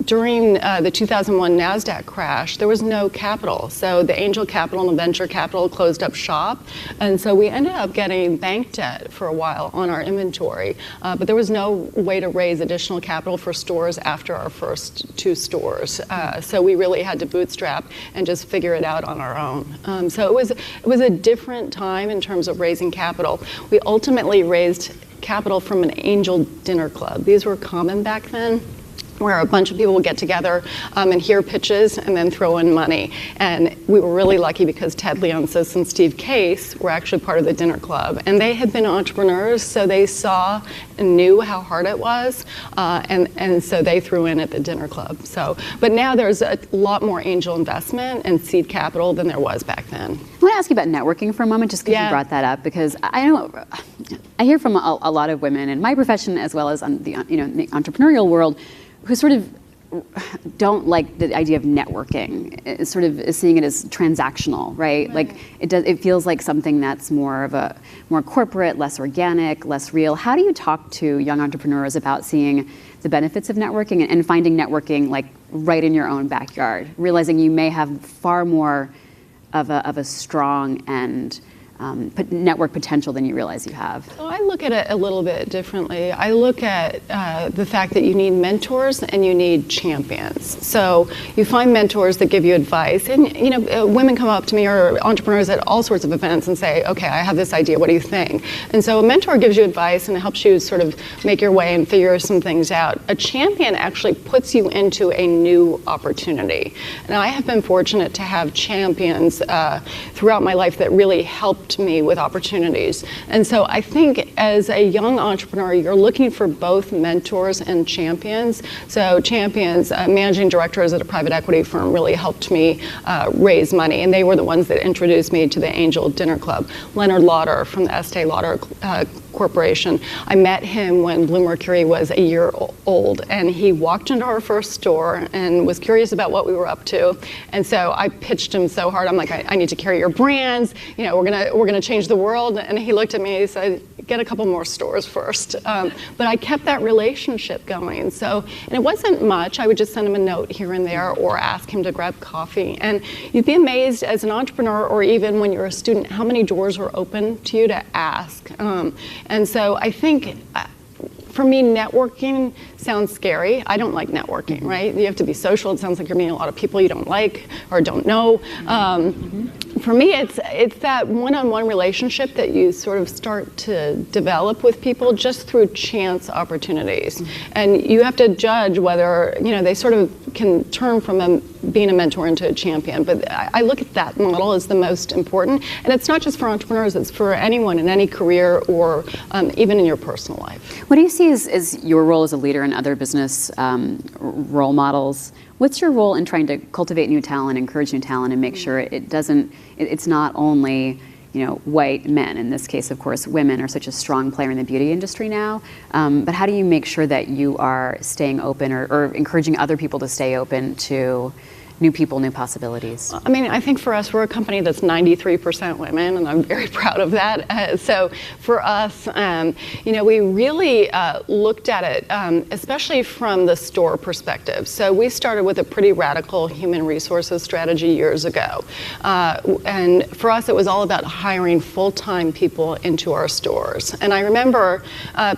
during the 2001 NASDAQ crash, there was no capital. So the angel capital and the venture capital closed up shop. And so we ended up getting bank debt for a while on our inventory. But there was no way to raise additional capital for stores after our first 2 stores. So we really had to bootstrap and just figure it out on our own. So it was a different time in terms of raising capital. We ultimately raised capital from an angel dinner club. These were common back then, where a bunch of people would get together and hear pitches and then throw in money. And we were really lucky because Ted Leonsis and Steve Case were actually part of the dinner club. And they had been entrepreneurs, so they saw and knew how hard it was. And so they threw in at the dinner club. But now there's a lot more angel investment and seed capital than there was back then. I want to ask you about networking for a moment, just because you brought that up, because I hear from a lot of women in my profession as well as in the entrepreneurial world who sort of don't like the idea of networking. It's sort of seeing it as transactional, right? Like it feels like something that's more corporate, less organic, less real. How do you talk to young entrepreneurs about seeing the benefits of networking and finding networking like right in your own backyard, realizing you may have far more of a strong and network potential than you realize you have? So I look at it a little bit differently. I look at the fact that you need mentors and you need champions. So you find mentors that give you advice, and women come up to me or entrepreneurs at all sorts of events and say, okay, I have this idea, what do you think? And so a mentor gives you advice and helps you sort of make your way and figure some things out. A champion actually puts you into a new opportunity. And I have been fortunate to have champions throughout my life that really helped me with opportunities. And so I think as a young entrepreneur, you're looking for both mentors and champions. So champions, managing directors at a private equity firm really helped me raise money, and they were the ones that introduced me to the Angel Dinner Club. Leonard Lauder from the Estee Lauder corporation. I met him when Bluemercury was a year old, and he walked into our first store and was curious about what we were up to. And so I pitched him so hard. I'm like, I need to carry your brands. You know, we're gonna change the world. And he looked at me and he said, get a couple more stores first. But I kept that relationship going. So, and it wasn't much. I would just send him a note here and there or ask him to grab coffee. And you'd be amazed as an entrepreneur or even when you're a student how many doors are open to you to ask. And so I think for me, networking sounds scary. I don't like networking, right? You have to be social. It sounds like you're meeting a lot of people you don't like or don't know. For me, it's that one-on-one relationship that you sort of start to develop with people just through chance opportunities. And you have to judge whether, you know, they sort of can turn from being a mentor into a champion. But I look at that model as the most important. And it's not just for entrepreneurs, it's for anyone in any career or even in your personal life. What do you see as your role as a leader in other business role models? What's your role in trying to cultivate new talent, encourage new talent, and make sure it's not only, you know, white men? In this case, of course, women are such a strong player in the beauty industry now. But how do you make sure that you are staying open or encouraging other people to stay open to new people, new possibilities? I mean, I think for us, we're a company that's 93% women, and I'm very proud of that. So for us, you know, we really looked at it, especially from the store perspective. So we started with a pretty radical human resources strategy years ago. And for us, it was all about hiring full-time people into our stores. And I remember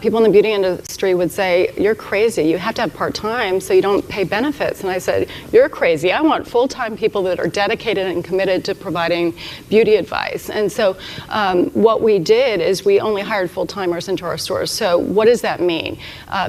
people in the beauty industry would say, you're crazy. You have to have part-time so you don't pay benefits. And I said, you're crazy. I want full-time people that are dedicated and committed to providing beauty advice. And so what we did is we only hired full-timers into our stores. So what does that mean?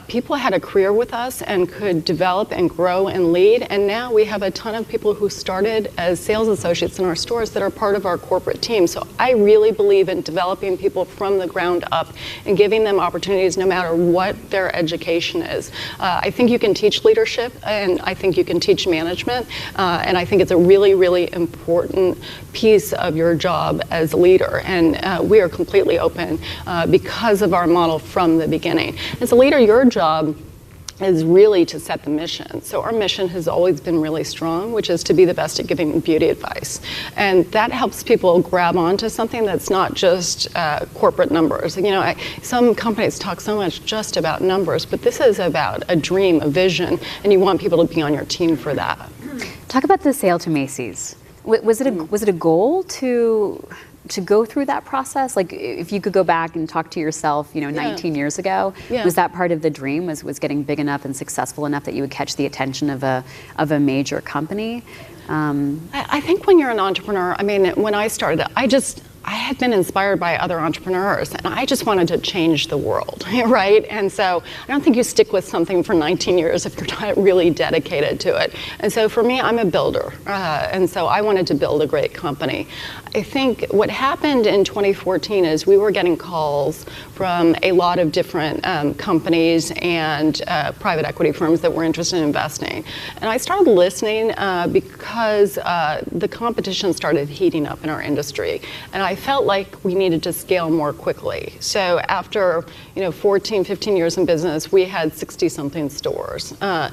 People had a career with us and could develop and grow and lead. And now we have a ton of people who started as sales associates in our stores that are part of our corporate team. So I really believe in developing people from the ground up and giving them opportunities no matter what their education is. I think you can teach leadership, and I think you can teach management. And I think it's a really, really important piece of your job as a leader. And we are completely open because of our model from the beginning. As a leader, your job is really to set the mission. So our mission has always been really strong, which is to be the best at giving beauty advice. And that helps people grab onto something that's not just corporate numbers. You know, some companies talk so much just about numbers, but this is about a dream, a vision, and you want people to be on your team for that. Talk about the sale to Macy's. Was it a goal to go through that process? Like, if you could go back and talk to yourself, you know, 19 years ago, was that part of the dream? Was getting big enough and successful enough that you would catch the attention of a major company? I think when you're an entrepreneur, I mean, when I started, I had been inspired by other entrepreneurs, and I just wanted to change the world, right? And so I don't think you stick with something for 19 years if you're not really dedicated to it. And so for me, I'm a builder, and so I wanted to build a great company. I think what happened in 2014 is we were getting calls from a lot of different companies and private equity firms that were interested in investing. And I started listening because the competition started heating up in our industry. And I felt like we needed to scale more quickly. So after 14, 15 years in business, we had 60-something stores. And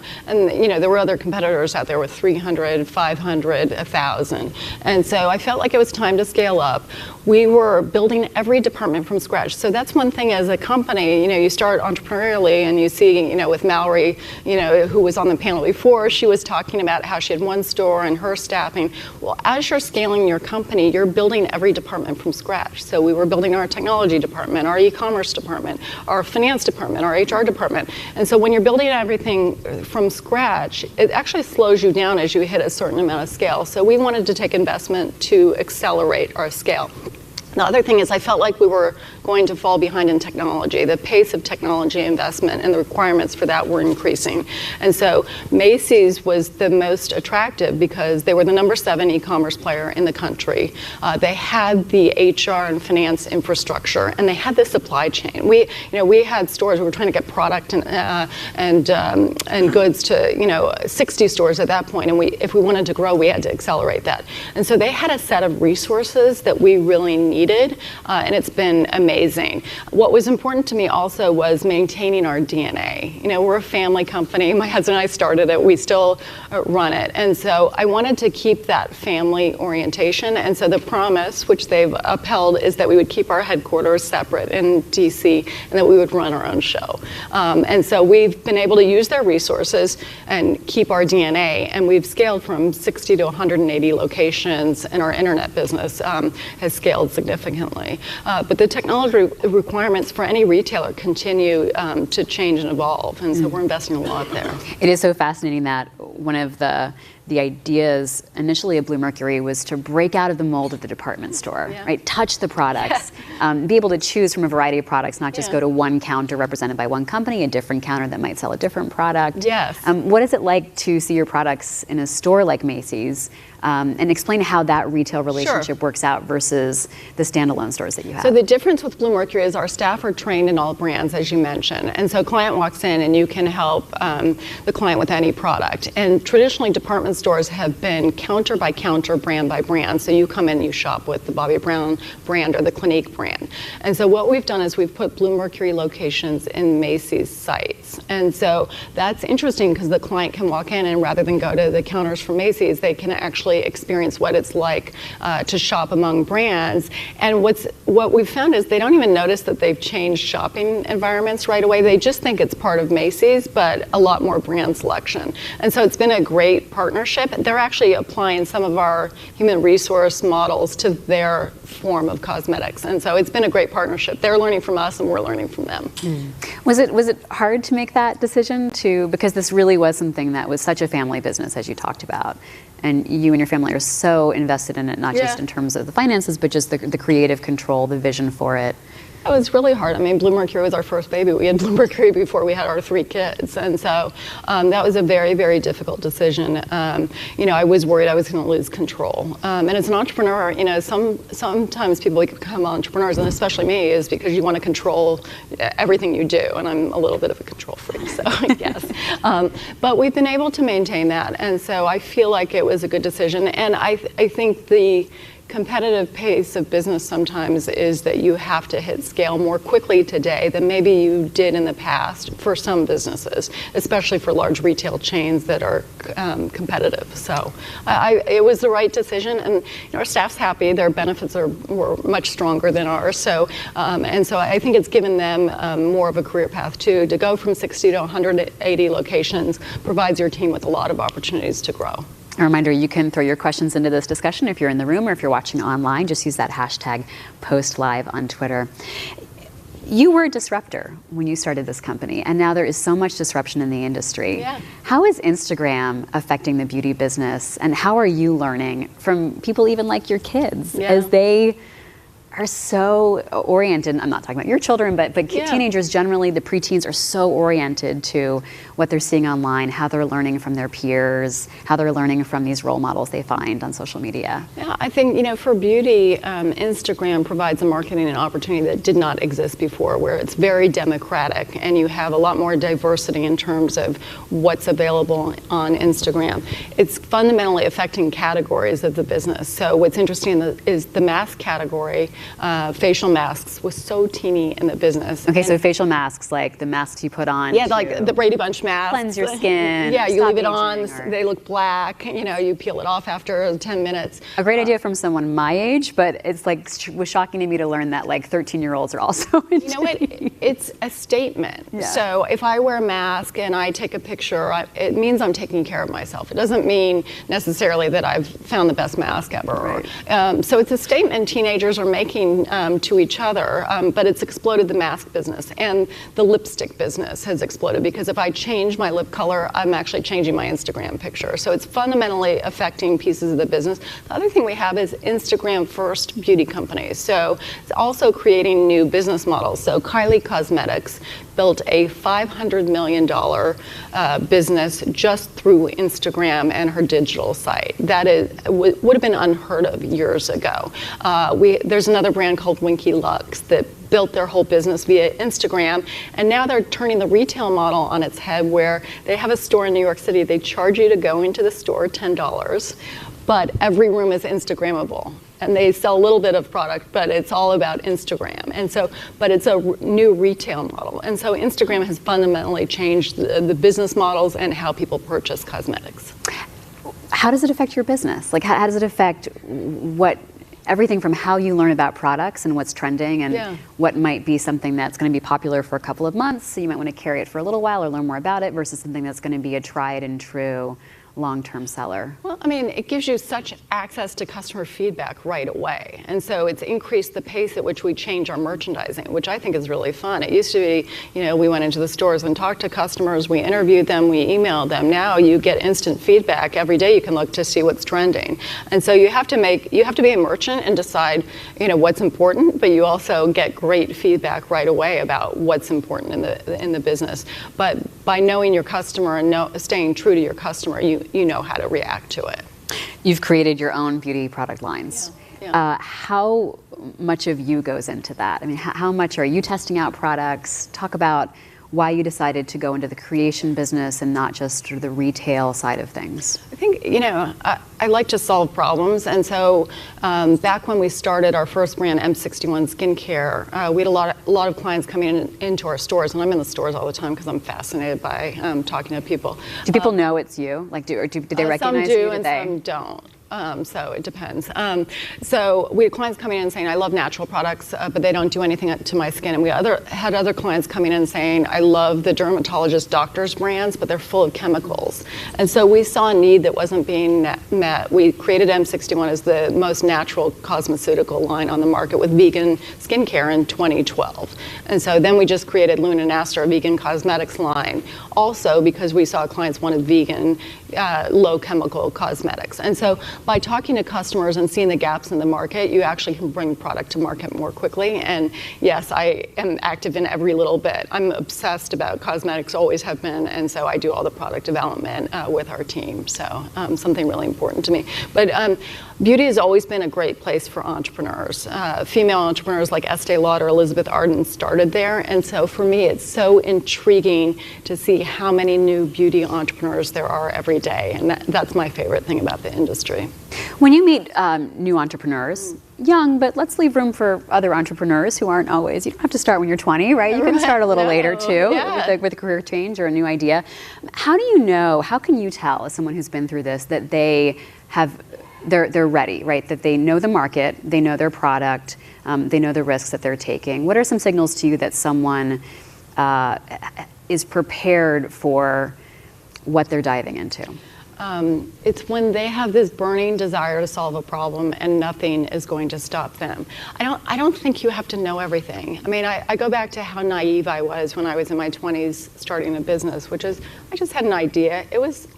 there were other competitors out there with 300, 500, 1,000. And so I felt like it was time to scale up. We were building every department from scratch. So that's one thing as a company, you start entrepreneurially and you see, with Mallory, who was on the panel before, she was talking about how she had one store and her staffing. Well, as you're scaling your company, you're building every department from scratch. So we were building our technology department, our e-commerce department, our finance department, our HR department. And so when you're building everything from scratch, it actually slows you down as you hit a certain amount of scale. So we wanted to take investment to accelerate our scale. The other thing is I felt like we were going to fall behind in technology. The pace of technology investment and the requirements for that were increasing. And so Macy's was the most attractive because they were the #7 e-commerce player in the country. They had the HR and finance infrastructure, and they had the supply chain. We had stores. We were trying to get product and goods to 60 stores at that point. And if we wanted to grow, we had to accelerate that. And so they had a set of resources that we really needed needed, and it's been amazing. What was important to me also was maintaining our DNA. You know, we're a family company. My husband and I started it. We still run it. And so I wanted to keep that family orientation. And so the promise, which they've upheld, is that we would keep our headquarters separate in DC and that we would run our own show. And so we've been able to use their resources and keep our DNA. And we've scaled from 60 to 180 locations, and our internet business has scaled significantly. But the technology requirements for any retailer continue to change and evolve. And so we're investing a lot there. It is so fascinating that one of the ideas initially of Bluemercury was to break out of the mold of the department store, right? Touch the products, be able to choose from a variety of products, not just go to one counter represented by one company, a different counter that might sell a different product. Yes. What is it like to see your products in a store like Macy's? And explain how that retail relationship works out versus the standalone stores that you have. So the difference with Bluemercury is our staff are trained in all brands, as you mentioned. And so a client walks in and you can help the client with any product. And traditionally, department stores have been counter by counter, brand by brand. So you come in and you shop with the Bobbi Brown brand or the Clinique brand. And so what we've done is we've put Bluemercury locations in Macy's sites. And so that's interesting because the client can walk in and rather than go to the counters for Macy's, they can actually experience what it's like to shop among brands. And what we've found is they don't even notice that they've changed shopping environments right away. They just think it's part of Macy's, but a lot more brand selection. And so it's been a great partnership. They're actually applying some of our human resource models to their form of cosmetics. And so it's been a great partnership. They're learning from us and we're learning from them. Was it hard to make that decision because this really was something that was such a family business, as you talked about, and you and your family are so invested in it, not just in terms of the finances, but just the creative control, the vision for it? It was really hard. I mean, Bluemercury was our first baby. We had Bluemercury before we had our 3 kids. And so that was a very, very difficult decision. You know, I was worried I was going to lose control. And as an entrepreneur, you know, sometimes people become entrepreneurs, and especially me, is because you want to control everything you do. And I'm a little bit of a control freak, so yes. But we've been able to maintain that. And so I feel like it was a good decision. And I think the competitive pace of business sometimes is that you have to hit scale more quickly today than maybe you did in the past for some businesses, especially for large retail chains that are competitive. So it was the right decision, and you know, our staff's happy. Their benefits were much stronger than ours. So and so I think it's given them more of a career path too. To go from 60 to 180 locations provides your team with a lot of opportunities to grow. A reminder, you can throw your questions into this discussion if you're in the room or if you're watching online. Just use that hashtag #PostLive on Twitter. You were a disruptor when you started this company, and now there is so much disruption in the industry. Yeah. How is Instagram affecting the beauty business, and how are you learning from people even like your kids as they are so oriented? I'm not talking about your children, but teenagers generally, the preteens are so oriented to what they're seeing online, how they're learning from their peers, how they're learning from these role models they find on social media. Yeah, I think, you know, for beauty, Instagram provides a marketing and opportunity that did not exist before, where it's very democratic and you have a lot more diversity in terms of what's available on Instagram. It's fundamentally affecting categories of the business. So what's interesting is the mask category, facial masks, was so teeny in the business. Okay, so facial masks, like the masks you put on. Yeah, like the Brady Bunch mask. Cleanse your skin. Yeah, you leave it on, they look black, you know, you peel it off after 10 minutes. A great idea from someone my age, but it's like, was shocking to me to learn that like 13-year-olds are also into. You know what, it's a statement. Yeah. So if I wear a mask and I take a picture, it means I'm taking care of myself. It doesn't mean necessarily that I've found the best mask ever. Right. So it's a statement teenagers are making to each other, but it's exploded the mask business, and the lipstick business has exploded, because if I change my lip color, I'm actually changing my Instagram picture. So it's fundamentally affecting pieces of the business. The other thing we have is Instagram first beauty companies. So it's also creating new business models. So Kylie Cosmetics built a $500 million business just through Instagram and her digital site. That would have been unheard of years ago. There's another brand called Winky Lux that built their whole business via Instagram, and now they're turning the retail model on its head, where they have a store in New York City. They charge you to go into the store $10. but every room is Instagrammable. And they sell a little bit of product, but it's all about Instagram. And so, but it's a new retail model. And so Instagram has fundamentally changed the business models and how people purchase cosmetics. How does it affect your business? Like, how does it affect everything from how you learn about products and what's trending and what might be something that's going to be popular for a couple of months, so you might want to carry it for a little while or learn more about it, versus something that's going to be a tried and true long-term seller? Well, I mean, it gives you such access to customer feedback right away. And so it's increased the pace at which we change our merchandising, which I think is really fun. It used to be, we went into the stores and talked to customers, we interviewed them, we emailed them. Now you get instant feedback. Every day you can look to see what's trending. And so you have to be a merchant and decide, what's important, but you also get great feedback right away about what's important in the business. But by knowing your customer and staying true to your customer, you know how to react to it. You've created your own beauty product lines. Yeah. How much of you goes into that? I mean, how much are you testing out products? Talk about why you decided to go into the creation business and not just the retail side of things. I think, I like to solve problems. And so back when we started our first brand, M61 Skincare, we had a lot of clients coming into our stores. And I'm in the stores all the time because I'm fascinated by talking to people. Do people know it's you? Like, do they recognize you? Some do and some don't. So it depends. So we had clients coming in saying, I love natural products, but they don't do anything to my skin. And we had other clients coming in saying, I love the dermatologist doctors brands, but they're full of chemicals. And so we saw a need that wasn't being met. We created M61 as the most natural cosmeceutical line on the market with vegan skincare in 2012. And so then we just created Luna Nastur, a vegan cosmetics line, also because we saw clients wanted vegan, low chemical cosmetics. And so by talking to customers and seeing the gaps in the market, you actually can bring product to market more quickly. And yes, I am active in every little bit. I'm obsessed about cosmetics, always have been, and so I do all the product development with our team. So something really important to me. But beauty has always been a great place for entrepreneurs. Female entrepreneurs like Estee Lauder, Elizabeth Arden started there. And so for me, it's so intriguing to see how many new beauty entrepreneurs there are every day. And that's my favorite thing about the industry. When you meet new entrepreneurs, young, but let's leave room for other entrepreneurs who aren't always, you don't have to start when you're 20, right? You can start a little later too, with a career change or a new idea. How can you tell as someone who's been through this that they're ready, right? That they know the market, they know their product, they know the risks that they're taking. What are some signals to you that someone is prepared for what they're diving into? It's when they have this burning desire to solve a problem and nothing is going to stop them. I don't think you have to know everything. I mean, I go back to how naive I was when I was in my 20s starting a business, which is I just had an idea. It was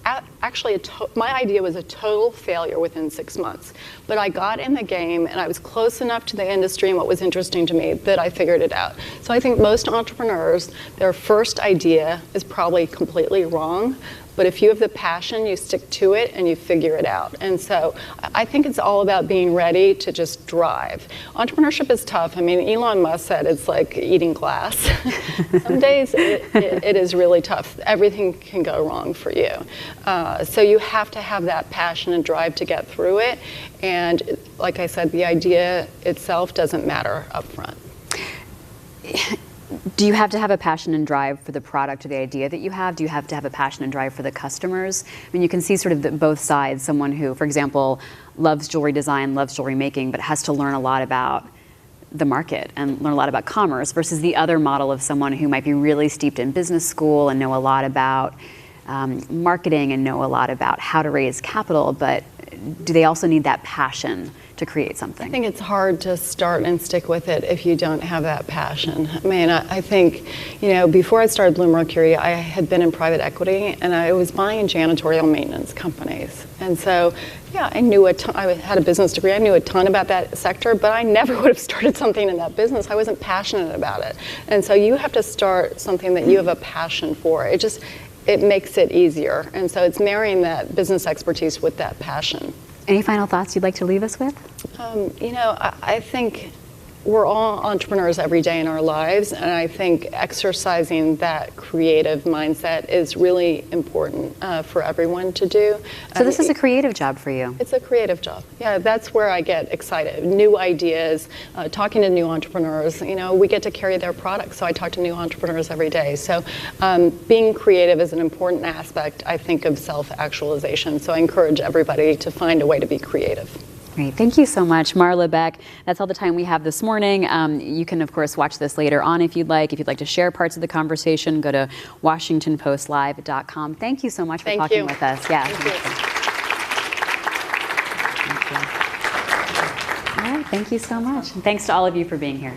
actually my idea was a total failure within 6 months. But I got in the game and I was close enough to the industry and what was interesting to me that I figured it out. So I think most entrepreneurs, their first idea is probably completely wrong. But if you have the passion, you stick to it and you figure it out. And so I think it's all about being ready to just drive. Entrepreneurship is tough. I mean, Elon Musk said it's like eating glass. Some days it is really tough. Everything can go wrong for you. So you have to have that passion and drive to get through it. And like I said, the idea itself doesn't matter up front. Do you have to have a passion and drive for the product or the idea that you have? Do you have to have a passion and drive for the customers? I mean, you can see sort of both sides. Someone who, for example, loves jewelry design, loves jewelry making, but has to learn a lot about the market and learn a lot about commerce, versus the other model of someone who might be really steeped in business school and know a lot about marketing and know a lot about how to raise capital, but do they also need that passion to create something? I think it's hard to start and stick with it if you don't have that passion. I mean, I think, before I started Blue Mercury, I had been in private equity and I was buying janitorial maintenance companies. And so, I knew I had a business degree. I knew a ton about that sector, but I never would have started something in that business. I wasn't passionate about it. And so you have to start something that you have a passion for. It makes it easier. And so it's marrying that business expertise with that passion. Any final thoughts you'd like to leave us with? I think we're all entrepreneurs every day in our lives, and I think exercising that creative mindset is really important for everyone to do. So this is a creative job for you. It's a creative job. Yeah, that's where I get excited. New ideas, talking to new entrepreneurs. You know, we get to carry their products, so I talk to new entrepreneurs every day. So being creative is an important aspect, I think, of self-actualization. So I encourage everybody to find a way to be creative. Great. Thank you so much, Marla Beck. That's all the time we have this morning. You can, of course, watch this later on if you'd like. If you'd like to share parts of the conversation, go to WashingtonPostLive.com. Thank you so much for talking with us. Yeah. Thank you. All right. Thank you so much. And thanks to all of you for being here.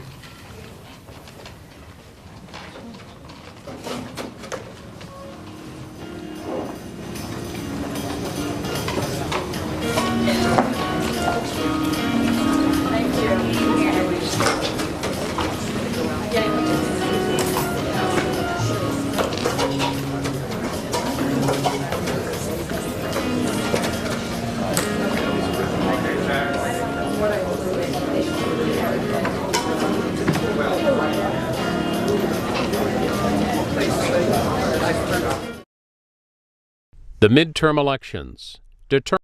The midterm elections determine